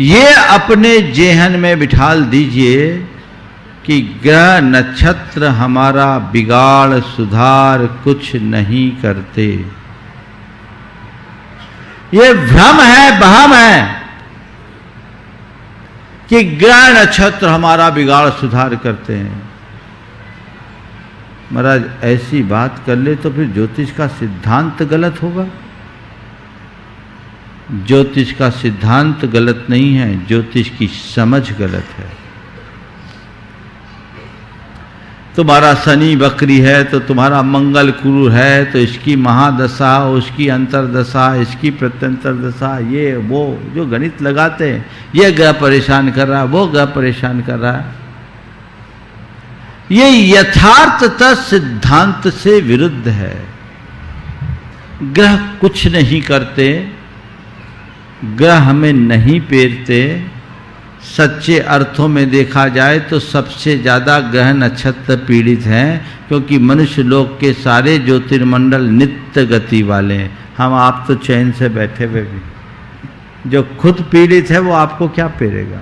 ये अपने जेहन में बिठाल दीजिए कि ग्रह नक्षत्र हमारा बिगाड़ सुधार कुछ नहीं करते। ये भ्रम है, वहम है कि ग्रह नक्षत्र हमारा बिगाड़ सुधार करते हैं। महाराज, ऐसी बात कर ले तो फिर ज्योतिष का सिद्धांत गलत होगा। ज्योतिष का सिद्धांत गलत नहीं है, ज्योतिष की समझ गलत है। तुम्हारा शनि वक्री है तो तुम्हारा मंगल क्रूर है, तो इसकी महादशा, उसकी अंतरदशा, इसकी प्रत्यंतर दशा, ये वो जो गणित लगाते हैं, ये ग्रह परेशान कर रहा है, वो ग्रह परेशान कर रहा है, ये यथार्थतः सिद्धांत से विरुद्ध है। ग्रह कुछ नहीं करते, ग्रह हमें नहीं पेरते। सच्चे अर्थों में देखा जाए तो सबसे ज़्यादा ग्रह नक्षत्र पीड़ित हैं, क्योंकि मनुष्य लोक के सारे ज्योतिर्मंडल नित्य गति वाले हैं। हम आप तो चैन से बैठे हुए भी, जो खुद पीड़ित है वो आपको क्या पेरेगा।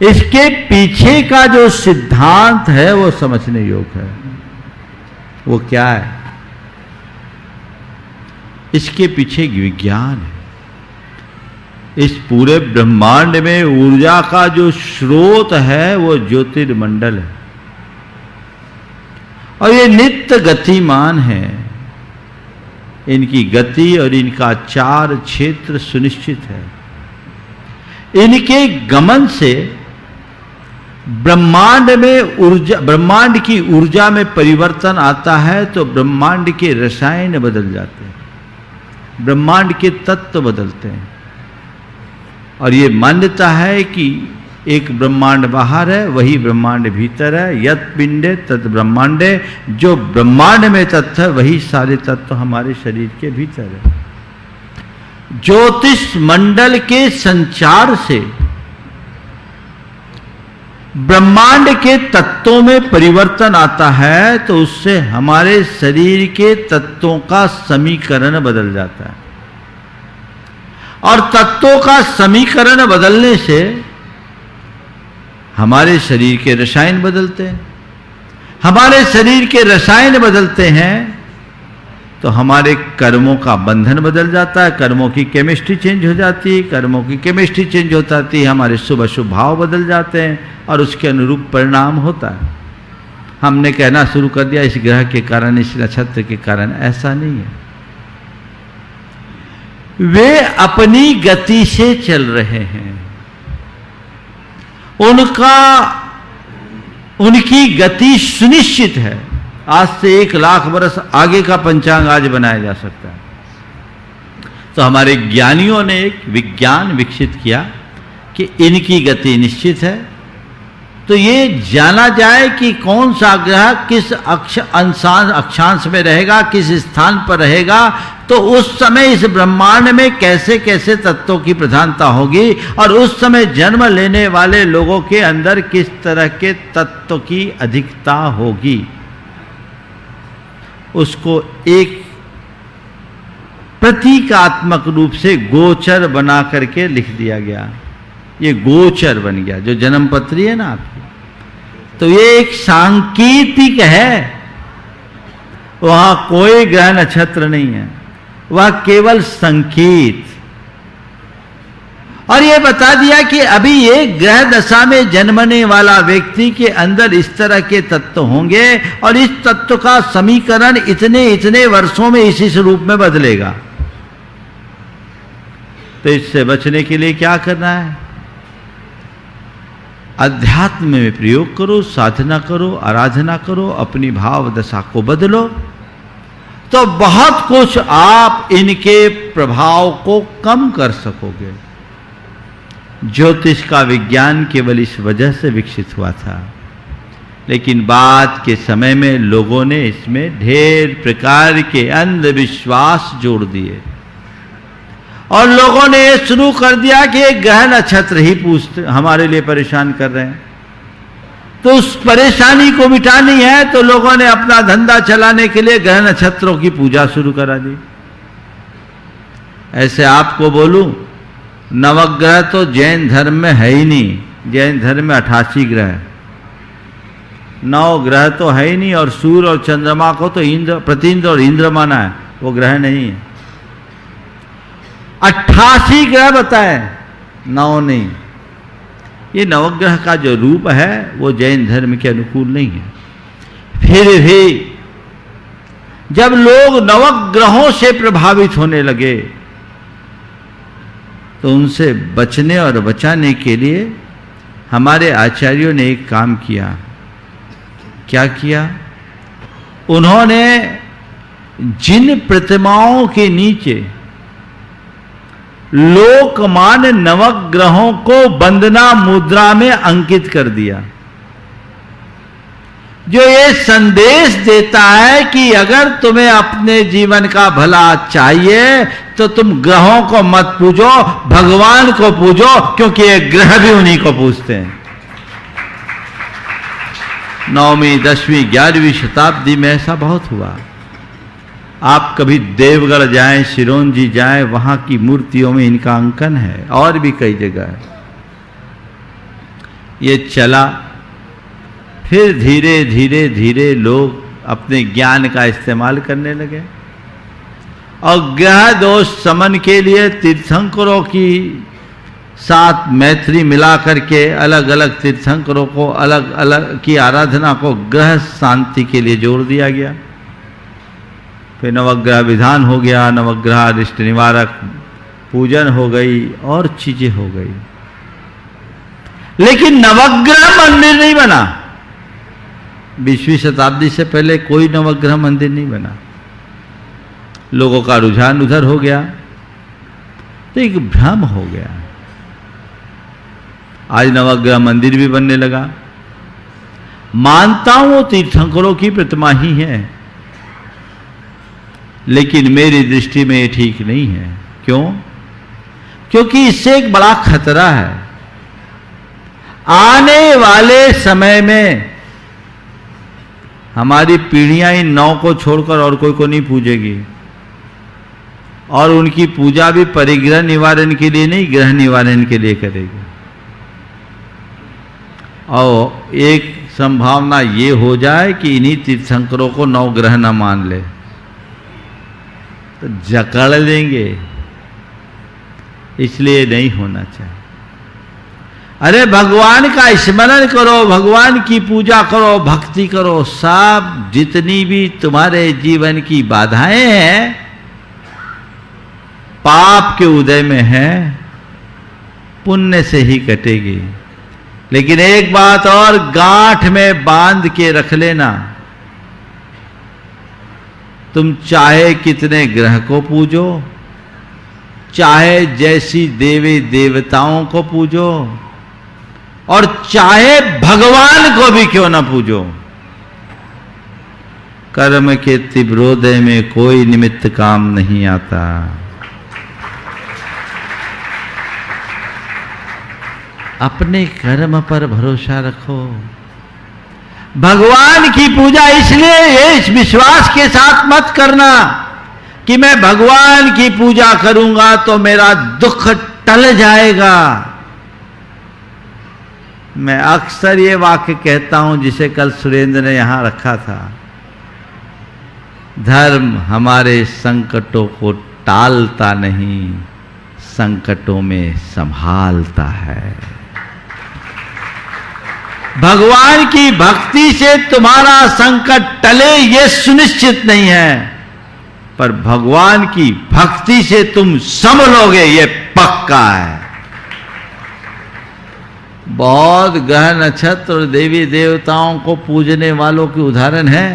इसके पीछे का जो सिद्धांत है वो समझने योग्य है। वो क्या है? इसके पीछे विज्ञान है। इस पूरे ब्रह्मांड में ऊर्जा का जो स्रोत है वो ज्योतिर्मंडल है और ये नित्य गतिमान है। इनकी गति और इनका चार क्षेत्र सुनिश्चित है। इनके गमन से ब्रह्मांड में ऊर्जा, ब्रह्मांड की ऊर्जा में परिवर्तन आता है तो ब्रह्मांड के रसायन बदल जाते हैं, ब्रह्मांड के तत्व बदलते हैं। और ये मान्यता है कि एक ब्रह्मांड बाहर है, वही ब्रह्मांड भीतर है। यत् पिंडे तत् ब्रह्मांडे, जो ब्रह्मांड में तत्व है वही सारे तत्व हमारे शरीर के भीतर है। ज्योतिष मंडल के संचार से ब्रह्मांड के तत्वों में परिवर्तन आता है तो उससे हमारे शरीर के तत्वों का समीकरण बदल जाता है। और तत्वों का समीकरण बदलने से हमारे शरीर के रसायन बदलते हैं। हमारे शरीर के रसायन बदलते हैं तो हमारे कर्मों का बंधन बदल जाता है, कर्मों की केमिस्ट्री चेंज हो जाती है। कर्मों की केमिस्ट्री चेंज हो जाती है, हमारे शुभ अशुभ भाव बदल जाते हैं और उसके अनुरूप परिणाम होता है। हमने कहना शुरू कर दिया इस ग्रह के कारण, इस नक्षत्र के कारण, ऐसा नहीं है। वे अपनी गति से चल रहे हैं, उनकी गति सुनिश्चित है। आज से 1 लाख वर्ष आगे का पंचांग आज बनाया जा सकता है। तो हमारे ज्ञानियों ने एक विज्ञान विकसित किया कि इनकी गति निश्चित है। तो ये जाना जाए कि कौन सा ग्रह किस अक्षांश में रहेगा, किस स्थान पर रहेगा, तो उस समय इस ब्रह्मांड में कैसे कैसे तत्वों की प्रधानता होगी और उस समय जन्म लेने वाले लोगों के अंदर किस तरह के तत्व की अधिकता होगी, उसको एक प्रतीकात्मक रूप से गोचर बना करके लिख दिया गया। ये गोचर बन गया, जो जन्मपत्री है ना आपकी, तो ये एक सांकेतिक है। वहां कोई ग्रह नक्षत्र नहीं है, वह केवल संकेत। और ये बता दिया कि अभी ये ग्रह दशा में जन्मने वाला व्यक्ति के अंदर इस तरह के तत्व होंगे और इस तत्व का समीकरण इतने इतने वर्षों में इस रूप में बदलेगा। तो इससे बचने के लिए क्या करना है? अध्यात्म में प्रयोग करो, साधना करो, आराधना करो, अपनी भाव दशा को बदलो, तो बहुत कुछ आप इनके प्रभाव को कम कर सकोगे। ज्योतिष का विज्ञान केवल इस वजह से विकसित हुआ था, लेकिन बाद के समय में लोगों ने इसमें ढेर प्रकार के अंधविश्वास जोड़ दिए और लोगों ने ये शुरू कर दिया कि ग्रह नक्षत्र ही पूछते हमारे लिए परेशान कर रहे हैं। तो उस परेशानी को मिटानी है तो लोगों ने अपना धंधा चलाने के लिए ग्रह नक्षत्रों की पूजा शुरू करा दी। ऐसे आपको बोलूं, नवग्रह तो जैन धर्म में है ही नहीं। जैन धर्म में 88 ग्रह, 9 ग्रह तो है ही नहीं, और सूर्य और चंद्रमा को तो इंद्र, प्रतिंद्र और इंद्र माना है, वो ग्रह नहीं है। 88 ग्रह बताए, 9 नहीं। ये नवग्रह का जो रूप है वो जैन धर्म के अनुकूल नहीं है। फिर भी जब लोग नवग्रहों से प्रभावित होने लगे तो उनसे बचने और बचाने के लिए हमारे आचार्यों ने एक काम किया। क्या किया? उन्होंने जिन प्रतिमाओं के नीचे लोकमान्य नवग्रहों को वंदना मुद्रा में अंकित कर दिया, जो ये संदेश देता है कि अगर तुम्हें अपने जीवन का भला चाहिए तो तुम ग्रहों को मत पूजो, भगवान को पूजो, क्योंकि ये ग्रह भी उन्हीं को पूजते हैं। 9वीं 10वीं 11वीं शताब्दी में ऐसा बहुत हुआ। आप कभी देवगढ़ जाएं, सिरोंजी जाएं, वहां की मूर्तियों में इनका अंकन है, और भी कई जगह है। ये चला, फिर धीरे धीरे धीरे लोग अपने ज्ञान का इस्तेमाल करने लगे और ग्रह दोष समन के लिए तीर्थंकरों की साथ मैत्री मिला करके अलग अलग तीर्थंकरों को अलग अलग की आराधना को ग्रह शांति के लिए जोड़ दिया गया। फिर नवग्रह विधान हो गया, नवग्रह अरिष्ट निवारक पूजन हो गई और चीजें हो गई, लेकिन नवग्रह मंदिर नहीं बना। 20वीं शताब्दी से पहले कोई नवग्रह मंदिर नहीं बना। लोगों का रुझान उधर हो गया तो एक भ्रम हो गया। आज नवग्रह मंदिर भी बनने लगा। मानता हूं वो तीर्थंकरों की प्रतिमा ही है, लेकिन मेरी दृष्टि में ये ठीक नहीं है। क्यों? क्योंकि इससे एक बड़ा खतरा है। आने वाले समय में हमारी पीढ़ियां इन नौ को छोड़कर और कोई को नहीं पूजेगी, और उनकी पूजा भी परिग्रह निवारण के लिए नहीं, ग्रह निवारण के लिए करेगी। और एक संभावना ये हो जाए कि इन्हीं तीर्थंकरों को नवग्रह न मान ले तो जकड़ लेंगे, इसलिए नहीं होना चाहिए। अरे भगवान का स्मरण करो, भगवान की पूजा करो, भक्ति करो। सब जितनी भी तुम्हारे जीवन की बाधाएं हैं पाप के उदय में है, पुण्य से ही कटेगी। लेकिन एक बात और गांठ में बांध के रख लेना, तुम चाहे कितने ग्रह को पूजो, चाहे जैसी देवी देवताओं को पूजो, और चाहे भगवान को भी क्यों ना पूजो, कर्म के तीव्रोदय में कोई निमित्त काम नहीं आता। अपने कर्म पर भरोसा रखो। भगवान की पूजा इसलिए इस विश्वास के साथ मत करना कि मैं भगवान की पूजा करूंगा तो मेरा दुख टल जाएगा। मैं अक्सर ये वाक्य कहता हूं जिसे कल सुरेंद्र ने यहां रखा था, धर्म हमारे संकटों को टालता नहीं, संकटों में संभालता है। भगवान की भक्ति से तुम्हारा संकट टले ये सुनिश्चित नहीं है, पर भगवान की भक्ति से तुम संभलोगे ये पक्का है। बहुत ग्रह नक्षत्र और देवी देवताओं को पूजने वालों के उदाहरण है।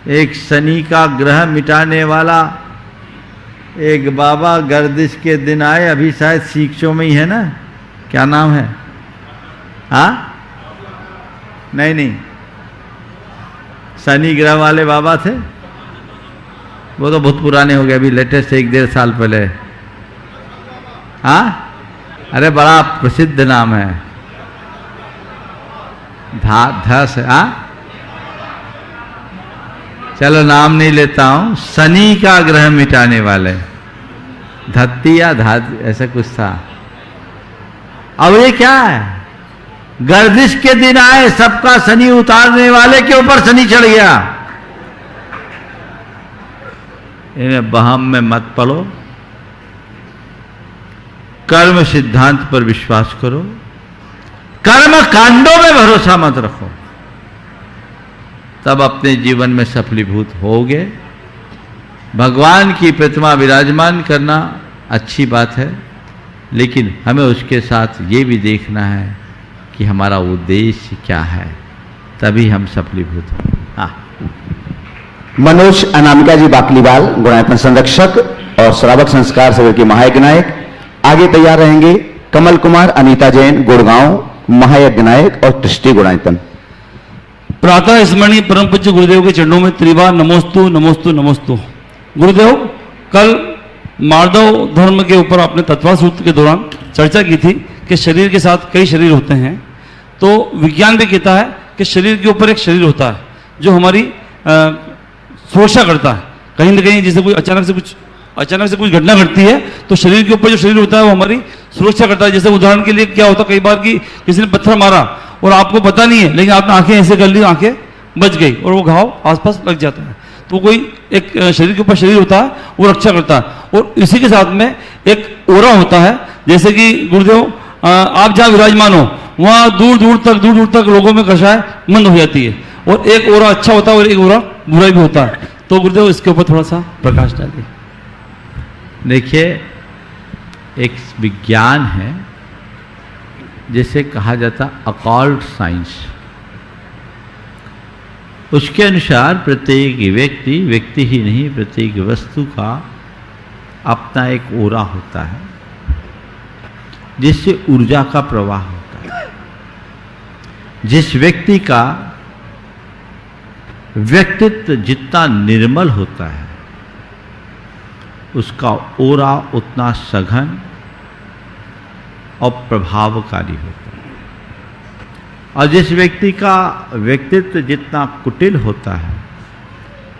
एक शनि का ग्रह मिटाने वाला एक बाबा गर्दिश के दिन आए, अभी शायद सीखचों में ही है ना, क्या नाम है? हाँ, नहीं, शनि ग्रह वाले बाबा थे, वो तो बहुत पुराने हो गए, अभी लेटेस्ट 1-1.5 साल पहले। हाँ, अरे बड़ा प्रसिद्ध नाम है, धस। हाँ, चलो नाम नहीं लेता हूं। शनि का ग्रह मिटाने वाले, धत्ती या धात ऐसा कुछ था। अब ये क्या है? गर्दिश के दिन आए, सबका शनि उतारने वाले के ऊपर शनि चढ़ गया। इन्हें बहम में मत पड़ो, कर्म सिद्धांत पर विश्वास करो, कर्म कांडों में भरोसा मत रखो, तब अपने जीवन में सफलीभूत होगे। भगवान की प्रतिमा विराजमान करना अच्छी बात है, लेकिन हमें उसके साथ ये भी देखना है कि हमारा उद्देश्य क्या है, तभी हम सफलीभूत होंगे। हाँ, मनोज अनामिका जी बाकलीवाल, गुणायतन संरक्षक और श्रावक संस्कार शिविर के महायज्ञ नायक। आगे तैयार रहेंगे कमल कुमार अनीता जैन, गुड़गांव, महायज्ञ नायक और ट्रस्टी गुणायतन। प्रातः स्मरणीय परम पूज्य गुरुदेव के चरणों में त्रिबार नमोस्तु नमोस्तु नमोस्तु। गुरुदेव, कल मार्दव धर्म के ऊपर आपने तत्वा सूत्र के दौरान चर्चा की थी कि शरीर के साथ कई शरीर होते हैं, तो विज्ञान भी कहता है कि शरीर के ऊपर एक शरीर होता है जो हमारी सुरक्षा करता है। कहीं ना कहीं जैसे कोई अचानक से कुछ घटना घटती है तो शरीर के ऊपर जो शरीर होता है वो हमारी सुरक्षा करता है। जैसे उदाहरण के लिए क्या होता है, कई बार कि किसी ने पत्थर मारा और आपको पता नहीं है, लेकिन आपने आंखें ऐसे कर ली, आंखें बच गई और वो घाव आसपास लग जाता है। तो कोई एक शरीर के ऊपर शरीर होता है वो रक्षा करता है। और इसी के साथ में एक ओरा होता है, जैसे कि गुरुदेव आप जहाँ विराजमान हो वहाँ दूर दूर तक लोगों में कषाय मंद हो जाती है, और एक ओरा अच्छा होता है और एक ओरा बुरा भी होता है। तो गुरुदेव इसके ऊपर थोड़ा सा प्रकाश डालिए। देखिए, एक विज्ञान है जिसे कहा जाता अकॉल्ट साइंस। उसके अनुसार प्रत्येक व्यक्ति ही नहीं, प्रत्येक वस्तु का अपना एक ओरा होता है जिससे ऊर्जा का प्रवाह होता है। जिस व्यक्ति का व्यक्तित्व जितना निर्मल होता है उसका ओरा उतना सघन और प्रभावकारी होता है, और जिस व्यक्ति का व्यक्तित्व जितना कुटिल होता है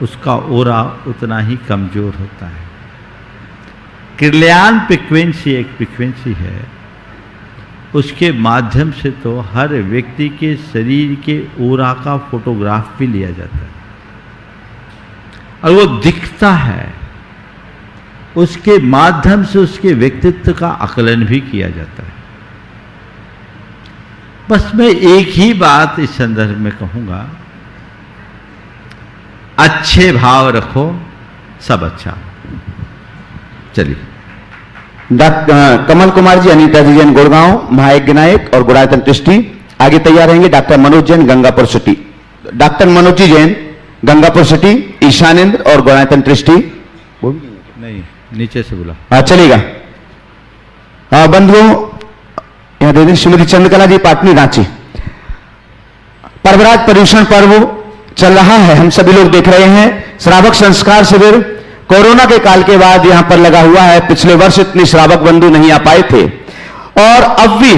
उसका ओरा उतना ही कमजोर होता है। किरलियन फ्रीक्वेंसी एक फ्रीक्वेंसी है, उसके माध्यम से तो हर व्यक्ति के शरीर के ओरा का फोटोग्राफ भी लिया जाता है और वो दिखता है, उसके माध्यम से उसके व्यक्तित्व का आकलन भी किया जाता है। बस मैं एक ही बात इस संदर्भ में कहूंगा, अच्छे भाव रखो, सब अच्छा। चलिए। डॉक्टर कमल कुमार जी, अनीता जी जैन गुड़गांव, महायज्ञ नायक और गुणायतन ट्रस्टी आगे तैयार रहेंगे। Doctor Manoj Jain Gangapur city, doctor Manoj ji Jain Gangapur city, Ishanendra और गुणायतन ट्रस्टी। नहीं, नीचे से बोला। हाँ चलेगा। बंधुओं यहाँ दे दें, श्रीमती चंद्रकला जी पाटनी रांची। पर्वराज पर्यूषण पर्व चल रहा है, हम सभी लोग देख रहे हैं। श्रावक संस्कार शिविर कोरोना के काल के बाद यहां पर लगा हुआ है। पिछले वर्ष इतने श्रावक बंधु नहीं आ पाए थे और अब भी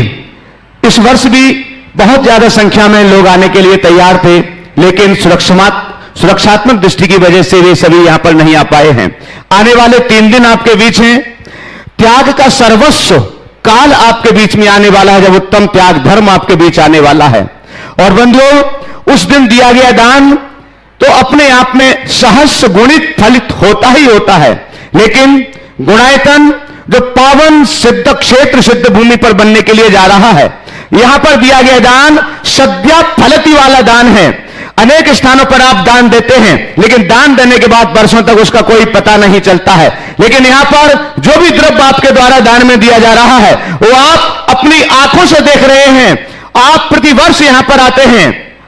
इस वर्ष भी बहुत ज्यादा संख्या में लोग आने के लिए तैयार थे, लेकिन सुरक्षात्मक दृष्टि की वजह से वे सभी यहां पर नहीं आ पाए हैं। आने वाले 3 दिन आपके बीच हैं। त्याग का सर्वस्व काल आपके बीच में आने वाला है, जब उत्तम त्याग धर्म आपके बीच आने वाला है। और बंधुओं, उस दिन दिया गया दान तो अपने आप में सहस्र गुणित फलित होता ही होता है, लेकिन गुणायतन जो पावन सिद्ध क्षेत्र सिद्ध भूमि पर बनने के लिए जा रहा है, यहां पर दिया गया दान सद्या फलती वाला दान है। अनेक स्थानों पर आप दान देते हैं, लेकिन दान देने के बाद वर्षों तक उसका कोई पता नहीं चलता है। लेकिन यहां पर जो भी द्रव्य आपके द्वारा दान में दिया जा रहा है वो आप अपनी आंखों से देख रहे हैं। आप प्रतिवर्ष यहां पर आते हैं,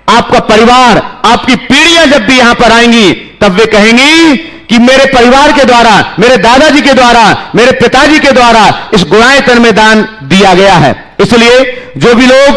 आपका परिवार, आपकी पीढ़ियां जब भी यहां पर आएंगी तब वे कहेंगी कि मेरे परिवार के द्वारा, मेरे दादाजी के द्वारा, मेरे पिताजी के द्वारा इस गुणायतन में दान दिया गया है। इसलिए जो भी लोग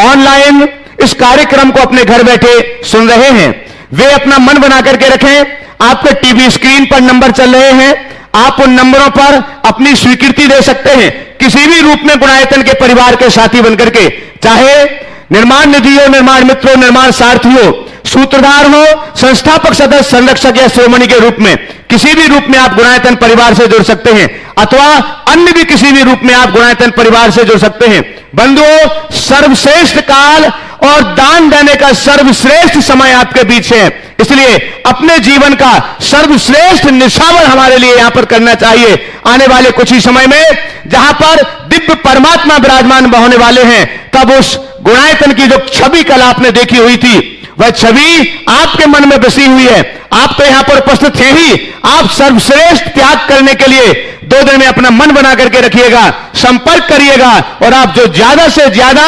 ऑनलाइन इस कार्यक्रम को अपने घर बैठे सुन रहे हैं, वे अपना मन बना करके रखें। आपके टीवी स्क्रीन पर नंबर चल रहे हैं, आप उन नंबरों पर अपनी स्वीकृति दे सकते हैं। किसी भी रूप में गुणायतन के परिवार के साथी बनकर के, चाहे निर्माण निधि हो, निर्माण मित्र हो, निर्माण सारथी हो, सूत्रधार हो, संस्थापक सदस्य, संरक्षक या श्रोमणी के रूप में, किसी भी रूप में आप गुणायतन परिवार से जुड़ सकते हैं, अथवा अन्य भी किसी भी रूप में आप गुणायतन परिवार से जुड़ सकते हैं। बंधुओं, सर्वश्रेष्ठ काल और दान देने का सर्वश्रेष्ठ समय आपके बीच है, इसलिए अपने जीवन का सर्वश्रेष्ठ निछावर हमारे लिए यहां पर करना चाहिए। आने वाले कुछ ही समय में जहां पर दिव्य परमात्मा विराजमान होने वाले हैं, तब उस गुणायतन की जो छवि कल आपने देखी हुई थी, वह छवि आपके मन में बसी हुई है। आप तो यहां पर उपस्थित हैं ही, आप सर्वश्रेष्ठ त्याग करने के लिए 2 दिन में अपना मन बना करके रखिएगा, संपर्क करिएगा और आप जो ज्यादा से ज्यादा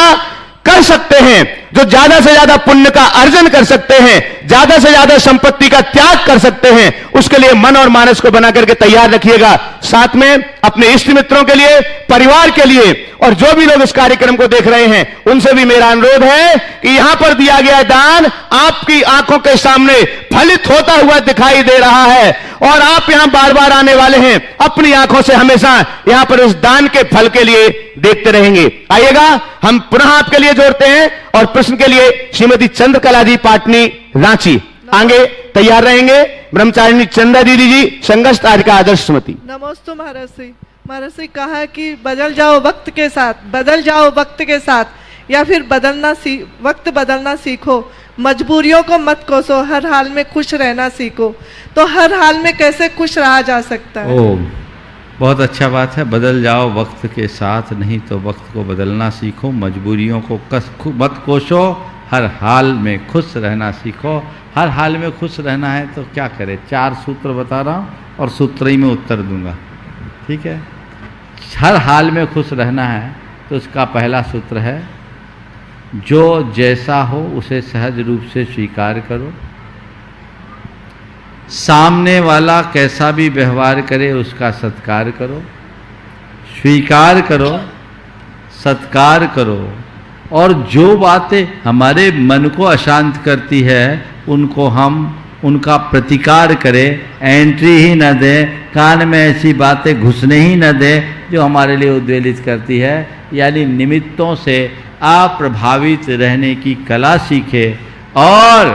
कर सकते हैं, जो ज्यादा से ज्यादा पुण्य का अर्जन कर सकते हैं, ज्यादा से ज्यादा संपत्ति का त्याग कर सकते हैं, उसके लिए मन और मानस को बना करके तैयार रखिएगा। साथ में अपने इष्ट मित्रों के लिए, परिवार के लिए और जो भी लोग इस कार्यक्रम को देख रहे हैं, उनसे भी मेरा अनुरोध है कि यहां पर दिया गया दान आपकी आंखों के सामने फलित होता हुआ दिखाई दे रहा है और आप यहां बार बार आने वाले हैं। अपनी आंखों से हमेशा यहां पर इस दान के फल के लिए देखते रहेंगे। आइएगा, हम पुनः आपके लिए जोड़ते हैं और प्रश्न के लिए श्रीमती चंद्रकला जी पाटनी रांची आगे तैयार रहेंगे। ब्रह्मचारिणी चंदा दीदी जी, संघर्ष आज का आदर्श स्मृति। नमस्ते महाराज जी कहा कि बदल जाओ वक्त के साथ, बदल जाओ वक्त के साथ, या फिर वक्त बदलना सीखो, मजबूरियों को मत कोसो, हर हाल में खुश रहना सीखो। तो हर हाल में कैसे खुश रहा जा सकता है? बहुत अच्छा बात है। बदल जाओ वक्त के साथ, नहीं तो वक्त को बदलना सीखो, मजबूरियों को मत कोसो, हर हाल में खुश रहना सीखो। हर हाल में खुश रहना है तो क्या करें, 4 सूत्र बता रहा हूँ और सूत्र ही में उत्तर दूंगा, ठीक है। हर हाल में खुश रहना है तो उसका पहला सूत्र है, जो जैसा हो उसे सहज रूप से स्वीकार करो। सामने वाला कैसा भी व्यवहार करे उसका सत्कार करो, स्वीकार करो, सत्कार करो। और जो बातें हमारे मन को अशांत करती है उनको हम उनका प्रतिकार करें, एंट्री ही न दें, कान में ऐसी बातें घुसने ही न दें जो हमारे लिए उद्वेलित करती है। यानी निमित्तों से अप्रभावित रहने की कला सीखे और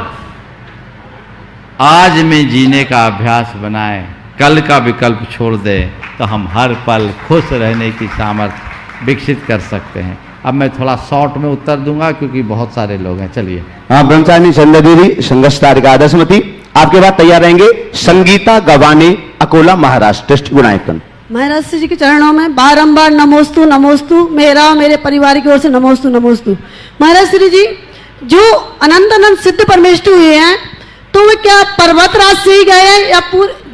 आज में जीने का अभ्यास बनाएं, कल का विकल्प छोड़ दें तो हम हर पल खुश रहने की सामर्थ्य विकसित कर सकते हैं। अब मैं थोड़ा शॉर्ट में उत्तर दूंगा क्योंकि बहुत सारे लोग हैं। चलिए। हाँ, ब्रह्मचारिणी चंद्रदेवी संघस्तारिका दशमती, आपके बाद तैयार रहेंगे संगीता गवानी अकोला महाराष्ट्र टेस्ट गुणायतन। महाराज जी के चरणों में बारंबार नमोस्तु नमोस्तु, मेरा और मेरे परिवार की ओर से नमोस्तु नमोस्तु। महाराज श्री जी, जो अनंत अनंत सिद्ध परमेष्टि हुए हैं तो वे क्या पर्वत राज से ही गए हैं या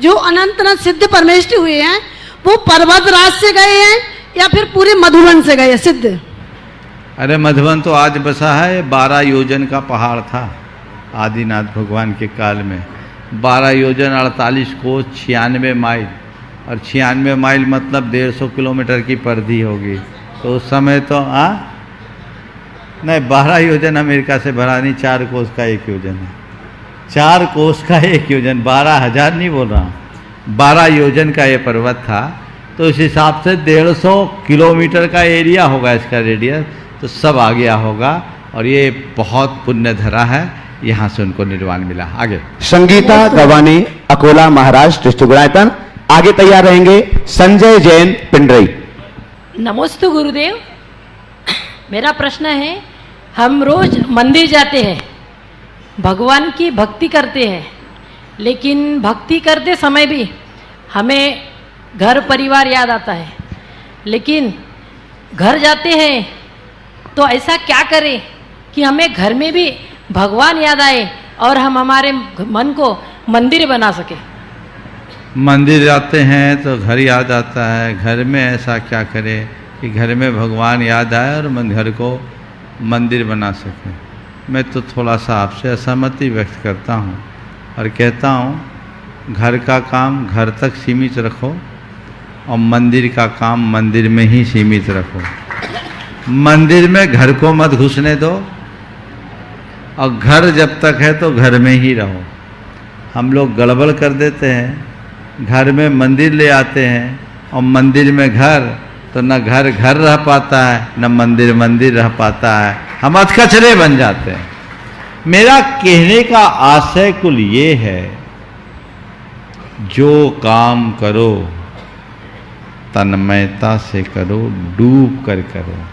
जो अनंत अनंत सिद्ध परमेष्टि हुए हैं वो पर्वत राज से गए हैं या फिर पूरे मधुबन से गए सिद्ध? अरे मधुबन तो आज बसा है, 12 योजन का पहाड़ था आदिनाथ भगवान के काल में। 12 योजन 48 कोस 96 माइल, और 96 माइल मतलब 150 किलोमीटर की परिधि होगी। तो उस समय तो नहीं, 12 योजन अमेरिका से भरा नहीं, 4 कोस का 1 योजन है। 4 कोस का 1 योजन, 12,000 नहीं बोल रहा हूँ, 12 योजन का ये पर्वत था। तो इस हिसाब से 150 किलोमीटर का एरिया होगा इसका रेडियस, तो सब आ गया होगा। और ये बहुत पुण्य धरा है, यहाँ से उनको निर्वाण मिला। आगे संगीता गवानी अकोला महाराष्ट्र टेस्ट गुणायतन, आगे तैयार रहेंगे संजय जैन पिंडरई। नमोस्तु गुरुदेव। मेरा प्रश्न है, हम रोज मंदिर जाते हैं, भगवान की भक्ति करते हैं, लेकिन भक्ति करते समय भी हमें घर परिवार याद आता है। लेकिन घर जाते हैं तो ऐसा क्या करें कि हमें घर में भी भगवान याद आए और हम हमारे मन को मंदिर बना सके? मंदिर जाते हैं तो घर याद आता है, घर में ऐसा क्या करें कि घर में भगवान याद आए और घर को मंदिर बना सके। मैं तो थोड़ा सा आपसे असहमति व्यक्त करता हूँ और कहता हूँ घर का काम घर तक सीमित रखो और मंदिर का काम मंदिर में ही सीमित रखो। मंदिर में घर को मत घुसने दो और घर जब तक है तो घर में ही रहो। हम लोग गड़बड़ कर देते हैं, घर में मंदिर ले आते हैं और मंदिर में घर, तो न घर घर रह पाता है न मंदिर मंदिर रह पाता है, हम अधकचरे बन जाते हैं। मेरा कहने का आशय कुल ये है, जो काम करो तन्मयता से करो, डूब कर करो।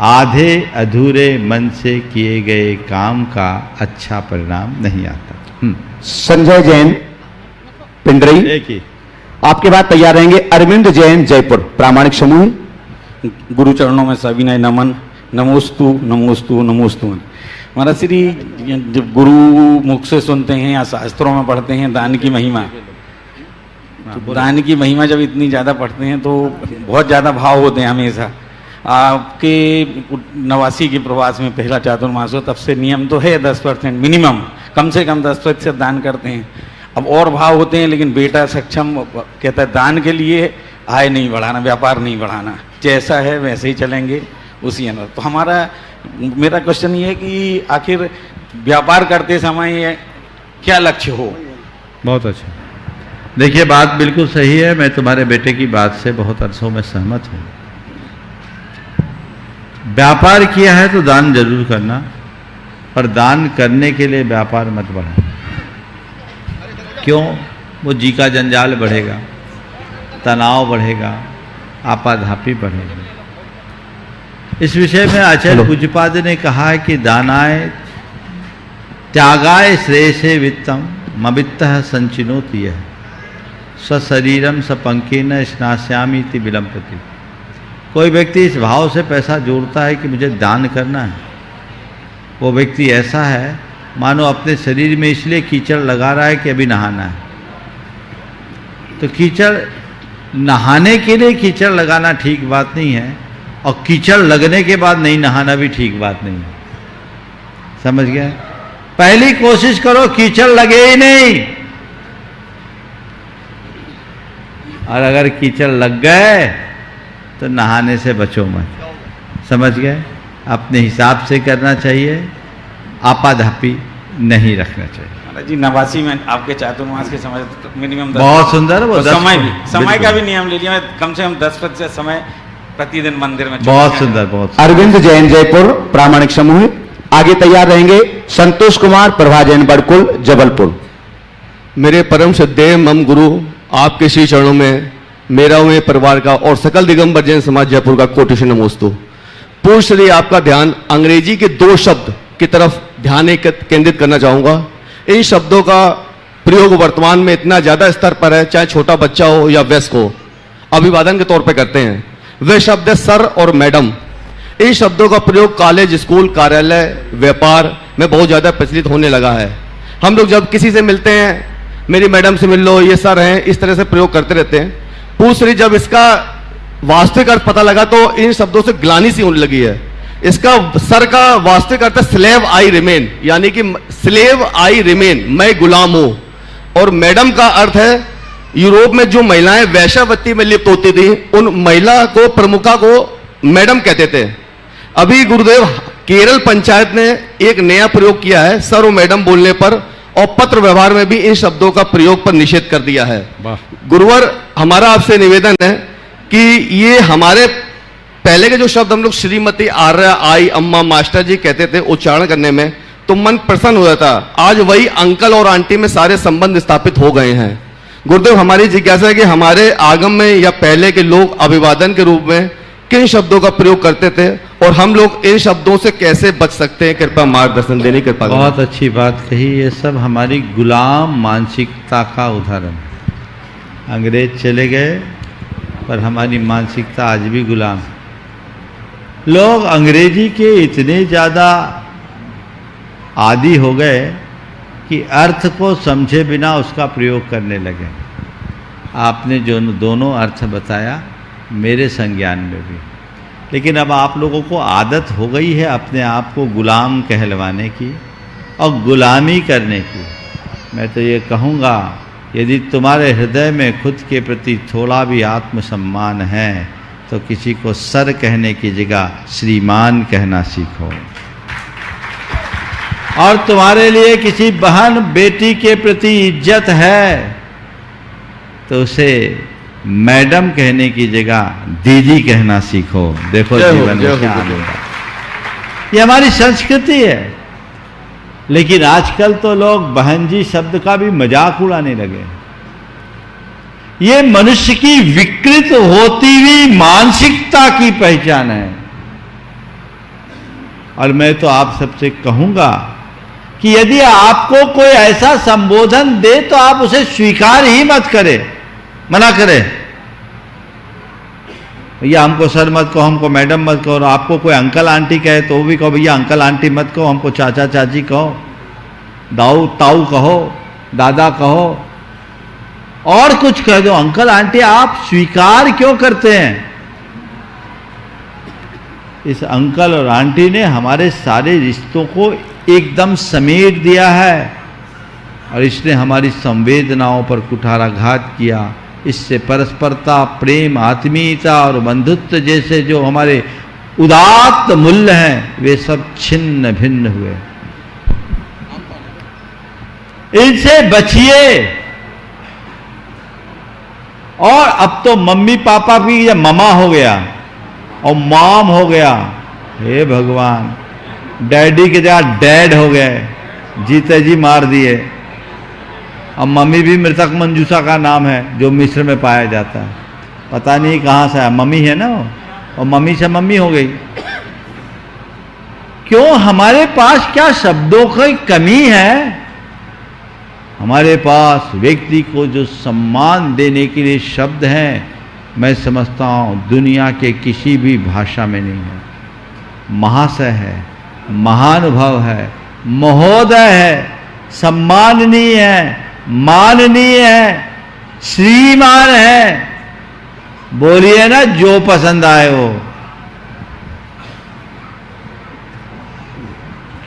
आधे अधूरे मन से किए गए काम का अच्छा परिणाम नहीं आता। संजय जैन पिंडरई, एक ही। आपके बाद तैयार रहेंगे अरविंद जैन जयपुर प्रामाणिक समूह। गुरु चरणों में सविनय नमन। नमोस्तु नमोस्तु नमोस्तु। महाराज श्री, जब गुरु मुख से सुनते हैं या शास्त्रों में पढ़ते हैं दान की महिमा, तो दान की महिमा जब इतनी ज़्यादा पढ़ते हैं तो बहुत ज़्यादा भाव होते हैं हमेशा। आपके 89 के प्रवास में पहला चातुर्मास हो, तब से नियम तो है 10% मिनिमम, कम से कम 10% दान करते हैं। अब और भाव होते हैं, लेकिन बेटा सक्षम कहता है दान के लिए आय नहीं बढ़ाना, व्यापार नहीं बढ़ाना, जैसा है वैसे ही चलेंगे उसी अनुसार। तो मेरा क्वेश्चन ये है कि आखिर व्यापार करते समय क्या लक्ष्य हो? बहुत अच्छा। देखिए, बात बिल्कुल सही है। मैं तुम्हारे बेटे की बात से बहुत अर्थों में सहमत हूँ। व्यापार किया है तो दान जरूर करना, पर दान करने के लिए व्यापार मत बढ़ाना। क्यों? वो जी का जंजाल बढ़ेगा, तनाव बढ़ेगा, आपाधापी बढ़ेगा। इस विषय में आचार्य पूज्यपाद ने कहा है कि दानाय त्यागाय श्रेयसे वित्तम मवित्तः संचिनोति यः स्वशरीरम सपंकेन स्नास्यामीति विलंपति। कोई व्यक्ति इस भाव से पैसा जोड़ता है कि मुझे दान करना है, वो व्यक्ति ऐसा है मानो अपने शरीर में इसलिए कीचड़ लगा रहा है कि अभी नहाना है। तो कीचड़ नहाने के लिए कीचड़ लगाना ठीक बात नहीं है, और कीचड़ लगने के बाद नहीं नहाना भी ठीक बात नहीं है। समझ गए? पहली कोशिश करो कीचड़ लगे ही नहीं, और अगर कीचड़ लग गए तो नहाने से बचो मत। समझ गए? अपने हिसाब से करना चाहिए, आपाधापी नहीं रखना चाहिए। महाराज जी 89 में आपके चातुर्मास के समय मिनिमम बहुत सुंदर, वो 10 समय का भी नियम ले लिया, कम से कम 10% समय प्रतिदिन मंदिर में। बहुत सुंदर, बहुत अरविंद जैन जयपुर प्रामाणिक समूह आगे तैयार रहेंगे। संतोष कुमार प्रभा जैन बड़कुल जबलपुर। मेरे परम श्रद्धेय मम गुरु आपके श्री चरणों में मेरा वे परिवार का और सकल दिगंबर जैन समाज जयपुर का कोटि नमोस्तु। पूर्ण श्री आपका ध्यान अंग्रेजी के 2 शब्द की तरफ ध्यान केंद्रित करना चाहूंगा। इन शब्दों का प्रयोग वर्तमान में इतना ज्यादा स्तर पर है, चाहे छोटा बच्चा हो या वयस्क हो, अभिवादन के तौर पे करते हैं। वे शब्द है सर और मैडम। इन शब्दों का प्रयोग कॉलेज, स्कूल, कार्यालय, व्यापार में बहुत ज्यादा प्रचलित होने लगा है। हम लोग जब किसी से मिलते हैं, मेरी मैडम से मिल लो, ये सर हैं, इस तरह से प्रयोग करते रहते हैं। पूछरी जब इसका वास्तविक अर्थ पता लगा तो इन शब्दों से ग्लानि सी होने लगी है। इसका सर का वास्तविक अर्थ है स्लेव आई रिमेन, यानी कि स्लेव आई रिमेन, मैं गुलाम हूं। और मैडम का अर्थ है यूरोप में जो महिलाएं वैश्यावृत्ति में लिप्त होती थी, उन महिला को, प्रमुखा को मैडम कहते थे। अभी गुरुदेव केरल पंचायत ने एक नया प्रयोग किया है सर और मैडम बोलने पर, और पत्र व्यवहार में भी इन शब्दों का प्रयोग पर निषेध कर दिया है। गुरुवर, हमारा आपसे निवेदन है कि ये हमारे पहले के जो शब्द हम लोग श्रीमती, आर्या, आई, अम्मा, मास्टर जी कहते थे उच्चारण करने में, तो मन प्रसन्न हो जाता। आज वही अंकल और आंटी में सारे संबंध स्थापित हो गए हैं। गुरुदेव, हमारी जिज्ञासा है कि हमारे आगम में या पहले के लोग अभिवादन के रूप में किन शब्दों का प्रयोग करते थे और हम लोग इन शब्दों से कैसे बच सकते हैं? कृपया मार्गदर्शन देने की कृपा करें। बहुत अच्छी बात कही। ये सब हमारी गुलाम मानसिकता का उदाहरण है। अंग्रेज चले गए पर हमारी मानसिकता आज भी गुलाम है। लोग अंग्रेजी के इतने ज़्यादा आदी हो गए कि अर्थ को समझे बिना उसका प्रयोग करने लगे। आपने जो दोनों अर्थ बताया मेरे संज्ञान में भी, लेकिन अब आप लोगों को आदत हो गई है अपने आप को गुलाम कहलवाने की और गुलामी करने की। मैं तो ये कहूँगा, यदि तुम्हारे हृदय में खुद के प्रति थोड़ा भी आत्मसम्मान है तो किसी को सर कहने की जगह श्रीमान कहना सीखो, और तुम्हारे लिए किसी बहन बेटी के प्रति इज्जत है तो उसे मैडम कहने की जगह दीदी कहना सीखो। देखो जीवन में क्या आनंद है। ये हमारी संस्कृति है। लेकिन आजकल तो लोग बहन जी शब्द का भी मजाक उड़ाने लगे। ये मनुष्य की विकृत होती हुई मानसिकता की पहचान है। और मैं तो आप सबसे कहूंगा कि यदि आपको कोई ऐसा संबोधन दे तो आप उसे स्वीकार ही मत करें, मना करें। भैया हमको सर मत कहो, हमको मैडम मत कहो। आपको कोई अंकल आंटी कहे तो वो भी कहो भैया अंकल आंटी मत कहो, हमको चाचा चाची कहो, दाऊ ताऊ कहो, दादा कहो, और कुछ कह दो। अंकल आंटी आप स्वीकार क्यों करते हैं? इस अंकल और आंटी ने हमारे सारे रिश्तों को एकदम समेट दिया है और इसने हमारी संवेदनाओं पर कुठाराघात किया। इससे परस्परता, प्रेम, आत्मीयता और बंधुत्व जैसे जो हमारे उदात्त मूल्य हैं वे सब छिन्न भिन्न हुए। इनसे बचिए। और अब तो मम्मी पापा भी ये ममा हो गया और मॉम हो गया। हे भगवान, डैडी के जगह डैड हो गए, जीते जी मार दिए। अब मम्मी भी मृतक मंजूषा का नाम है जो मिस्र में पाया जाता है। पता नहीं कहाँ से है, मम्मी है ना वो, और मम्मी से मम्मी हो गई। क्यों? हमारे पास क्या शब्दों की कमी है? हमारे पास व्यक्ति को जो सम्मान देने के लिए शब्द हैं, मैं समझता हूँ दुनिया के किसी भी भाषा में नहीं है। महाशय है, महानुभाव है, महोदय है, सम्माननीय है, माननीय है, श्रीमान है। बोलिए ना जो पसंद आए वो।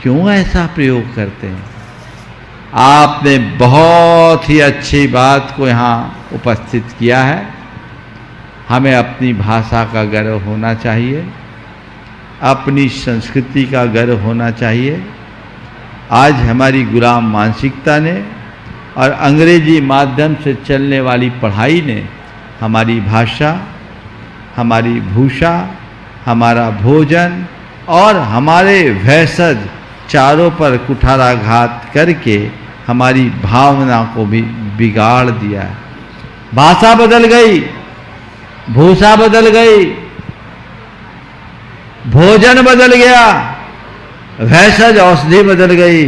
क्यों ऐसा प्रयोग करते हैं? आपने बहुत ही अच्छी बात को यहाँ उपस्थित किया है। हमें अपनी भाषा का गर्व होना चाहिए, अपनी संस्कृति का गर्व होना चाहिए। आज हमारी गुलाम मानसिकता ने और अंग्रेजी माध्यम से चलने वाली पढ़ाई ने हमारी भाषा, हमारी भूषा, हमारा भोजन और हमारे भेषज चारों पर कुठाराघात करके हमारी भावना को भी बिगाड़ दिया है। भाषा बदल गई, भूषा बदल गई, भोजन बदल गया, भेषज औषधि बदल गई,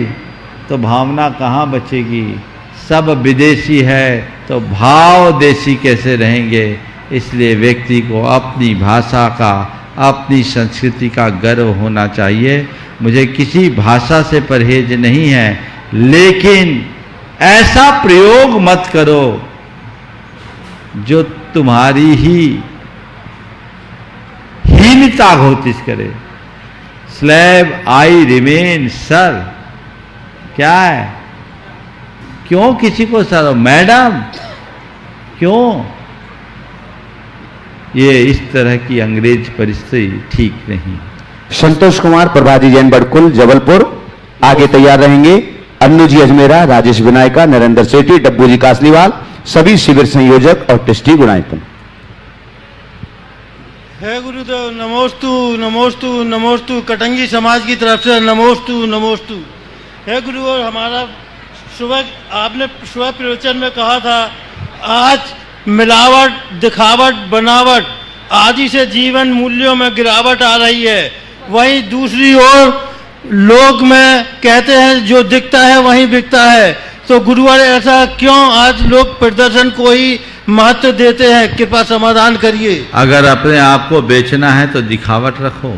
तो भावना कहाँ बचेगी? सब विदेशी है तो भाव देशी कैसे रहेंगे? इसलिए व्यक्ति को अपनी भाषा का, अपनी संस्कृति का गर्व होना चाहिए। मुझे किसी भाषा से परहेज नहीं है, लेकिन ऐसा प्रयोग मत करो जो तुम्हारी ही हीनता घोषित करे। स्लैब आई रिमेन सर, क्या है? क्यों किसी को सर? मैडम क्यों? ये इस तरह की अंग्रेज परिस्थिति ठीक नहीं। संतोष कुमार प्रभाजी जैन बड़कुल जबलपुर आगे तैयार रहेंगे। अन्नू जी अजमेरा, राजेश विनायका, नरेंद्र सेठी, डब्बू जी कासलीवाल, सभी शिविर संयोजक और ट्रस्टी गुणायतन। हे गुरुदेव, नमोस्तु नमोस्तु नमोस्तु। कटंगी समाज की तरफ से नमोस्तु नमोस्तु। हे गुरु, और हमारा आपने सुबह प्रवचन में कहा था, आज मिलावट, दिखावट, बनावट आदि से जीवन मूल्यों में गिरावट आ रही है। वहीं दूसरी ओर लोग में कहते हैं जो दिखता है वहीं बिकता है। तो गुरुवर, ऐसा क्यों आज लोग प्रदर्शन को ही महत्व देते हैं? कृपया समाधान करिए। अगर अपने आप को बेचना है तो दिखावट रखो,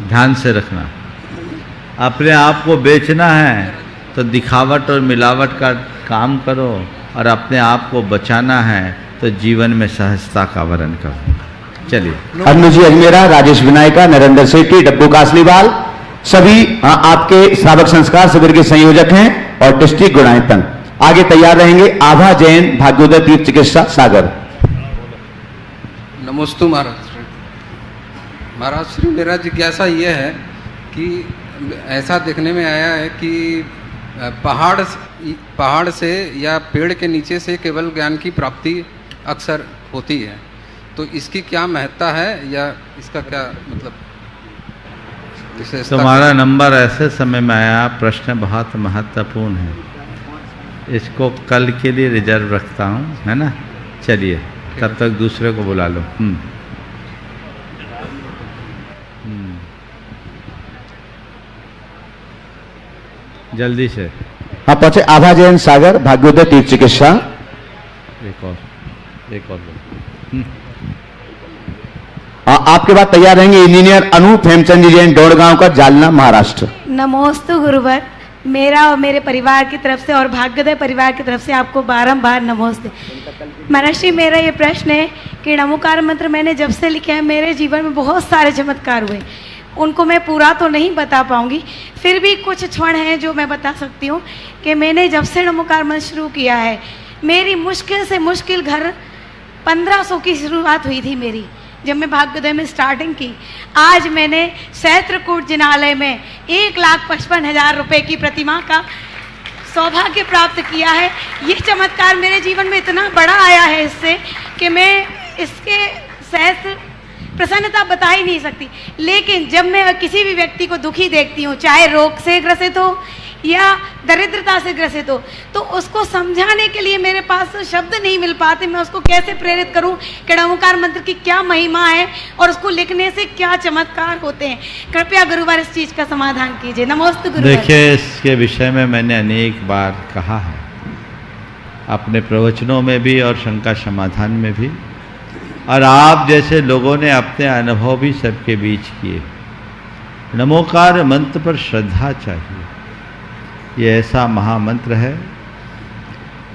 ध्यान से रखना। अपने आप को बेचना है तो दिखावट और मिलावट का काम करो, और अपने आप को बचाना है तो जीवन में सहजता का वर्ण करो। चलिए। अन्नू जी अजमेरा, राजेश विनायका, नरेंद्र सेठी, डब्बू कासलीवाल, सभी आपके श्रावक संस्कार शिविर के संयोजक हैं और ट्रस्टी गुणायतन। आगे तैयार रहेंगे आभा जैन, भाग्योदय तीर्थ चिकित्सा सागर। नमोस्तु महाराज। महाराज श्री, मेरा जिज्ञासा यह है कि ऐसा देखने में आया है कि पहाड़ से या पेड़ के नीचे से केवल ज्ञान की प्राप्ति अक्सर होती है, तो इसकी क्या महत्ता है या इसका क्या मतलब? तुम्हारा नंबर ऐसे समय में आया, प्रश्न बहुत महत्वपूर्ण है, इसको कल के लिए रिजर्व रखता हूँ, है ना? चलिए, तब तक दूसरे को बुला लो। जल्दी से। हाँ, पहुंचे आभा जैन सागर, भाग्योदय तीर्थ चिकित्सा। एक और आपके बाद तैयार रहेंगे इंजीनियर अनूप हेमचंद जी जैन, डोड़गांव का, जालना, महाराष्ट्र। नमोस्तु गुरुवर। मेरा और मेरे परिवार की तरफ से और भाग्योदय परिवार की तरफ से आपको बारंबार नमोस्ते। महर्षि, मेरा ये प्रश्न है कि नमोकार मंत्र मैंने जब से लिखा है, मेरे जीवन में बहुत सारे चमत्कार हुए। उनको मैं पूरा तो नहीं बता पाऊंगी, फिर भी कुछ क्षण हैं जो मैं बता सकती हूँ कि मैंने जब से नमोकार मंत्र शुरू किया है, मेरी मुश्किल से मुश्किल घर 1500 की शुरुआत हुई थी मेरी, जब मैं भाग्योदय में स्टार्टिंग की। आज मैंने सहस्त्रकूट जिनालय में 1,55,000 रुपए की प्रतिमा का सौभाग्य प्राप्त किया है। ये चमत्कार मेरे जीवन में इतना बड़ा आया है इससे कि मैं इसके सहस्त्र प्रसन्नता बता ही नहीं सकती। लेकिन जब मैं किसी भी व्यक्ति को दुखी देखती हूँ, चाहे रोग से ग्रसित हो या दरिद्रता से ग्रसित हो, तो उसको समझाने के लिए मेरे पास शब्द नहीं मिल पाते। मैं उसको कैसे प्रेरित करूं कि नमोकार मंत्र की क्या महिमा है और उसको लिखने से क्या चमत्कार होते हैं। कृपया गुरुवार इस चीज का समाधान कीजिए। नमोस्तु गुरुवार। देखिए, इसके विषय में मैंने अनेक बार कहा है, अपने प्रवचनों में भी और शंका समाधान में भी, और आप जैसे लोगों ने अपने अनुभव भी सबके बीच किए। नमोकार मंत्र पर श्रद्धा चाहिए। ये ऐसा महामंत्र है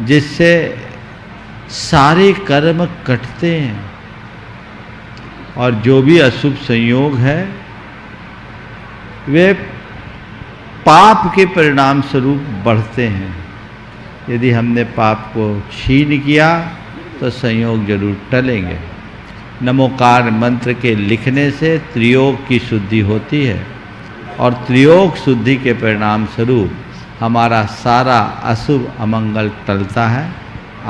जिससे सारे कर्म कटते हैं और जो भी अशुभ संयोग है वे पाप के परिणाम स्वरूप बढ़ते हैं। यदि हमने पाप को क्षीण किया तो संयोग जरूर टलेंगे। नमोकार मंत्र के लिखने से त्रियोग की शुद्धि होती है और त्रियोग शुद्धि के परिणाम स्वरूप हमारा सारा अशुभ अमंगल टलता है।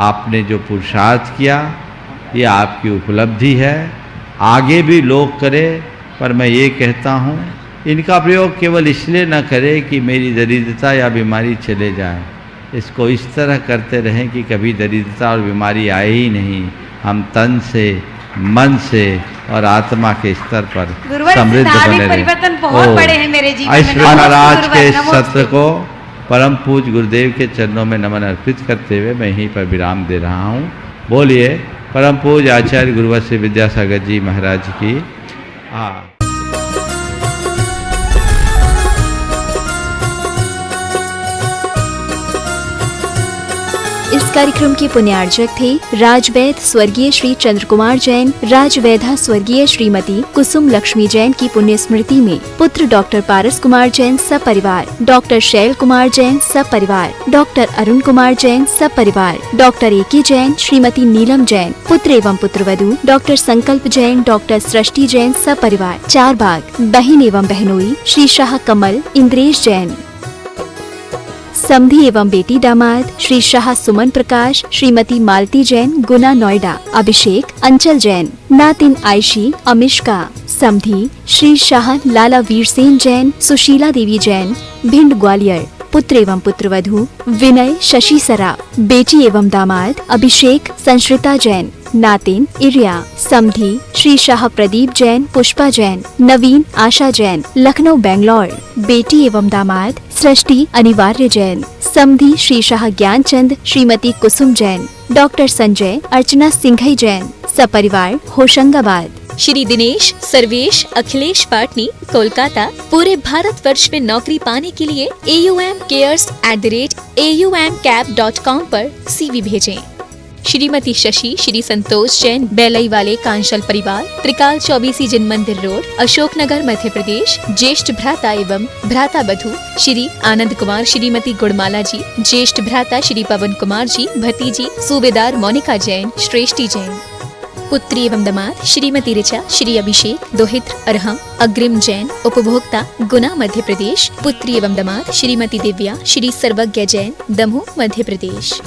आपने जो पुरुषार्थ किया ये आपकी उपलब्धि है, आगे भी लोग करें, पर मैं ये कहता हूँ इनका प्रयोग केवल इसलिए न करें कि मेरी दरिद्रता या बीमारी चले जाए। इसको इस तरह करते रहें कि कभी दरिद्रता और बीमारी आए ही नहीं। हम तन से, मन से और आत्मा के स्तर पर समृद्ध बने परिवर्तन बहुत बड़े हैं मेरे जीवन में। ऐश्वर्य महाराज के इस सत्र को परम पूज्य गुरुदेव के चरणों में नमन अर्पित करते हुए मैं यहीं पर विराम दे रहा हूँ। बोलिए परम पूज्य आचार्य गुरुवर श्री विद्यासागर जी महाराज की। इस कार्यक्रम के पुण्यार्जक थे राजवैद स्वर्गीय श्री चंद्र कुमार जैन, राजवैधा स्वर्गीय श्रीमती कुसुम लक्ष्मी जैन की पुण्य स्मृति में पुत्र डॉक्टर पारस कुमार जैन सपरिवार, डॉक्टर शैल कुमार जैन सपरिवार, डॉक्टर अरुण कुमार जैन सपरिवार, डॉक्टर ए.के. जैन, श्रीमती नीलम जैन, पुत्र एवं पुत्रवधू डॉक्टर संकल्प जैन, डॉक्टर सृष्टि जैन सपरिवार, चारबाग, बहन एवं बहनोई श्री शाह कमल इंद्रेश जैन, समधी एवं बेटी दामाद श्री शाह सुमन प्रकाश, श्रीमती मालती जैन गुना नोएडा, अभिषेक अंचल जैन, नातिन आयशी अमिष्का, समधी श्री शाह लाला वीरसेन जैन, सुशीला देवी जैन भिंड ग्वालियर, पुत्र एवं पुत्रवधू विनय शशि सराफ, बेटी एवं दामाद अभिषेक संश्रिता जैन, नातिन इरिया, समधी श्री शाह प्रदीप जैन पुष्पा जैन, नवीन आशा जैन लखनऊ बेंगलोर, बेटी एवं दामाद सृष्टि अनिवार्य जैन, समधी श्री शाह ज्ञानचंद श्रीमती कुसुम जैन, डॉक्टर संजय अर्चना सिंघई जैन सपरिवार होशंगाबाद। श्री दिनेश सर्वेश अखिलेश पाटनी कोलकाता पूरे भारत वर्ष में नौकरी पाने के लिए AUMcares@aumcap.com पर CV भेजें। श्रीमती शशि श्री संतोष जैन बेलई वाले कांशल परिवार, त्रिकाल चौबीसी जिन मंदिर रोड, अशोकनगर मध्य प्रदेश, ज्येष्ठ भ्राता एवं भ्राता बधू श्री आनंद कुमार श्रीमती गुड़माला जी, ज्येष्ठ भ्राता श्री पवन कुमार जी, भतीजी सूबेदार मोनिका जैन श्रेष्ठी जैन, पुत्री एवं दामाद श्रीमती ऋचा श्री अभिषेक दोहित्र अरहम अग्रिम जैन उपभोक्ता गुना मध्य प्रदेश, पुत्री एवं दामाद श्रीमती दिव्या श्री सर्वज्ञ जैन दमोह मध्य प्रदेश।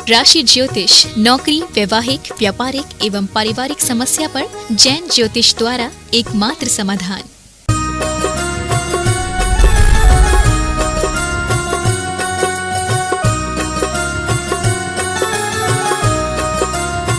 राशि ज्योतिष नौकरी, वैवाहिक, व्यापारिक एवं पारिवारिक समस्या पर जैन ज्योतिष द्वारा एकमात्र समाधान।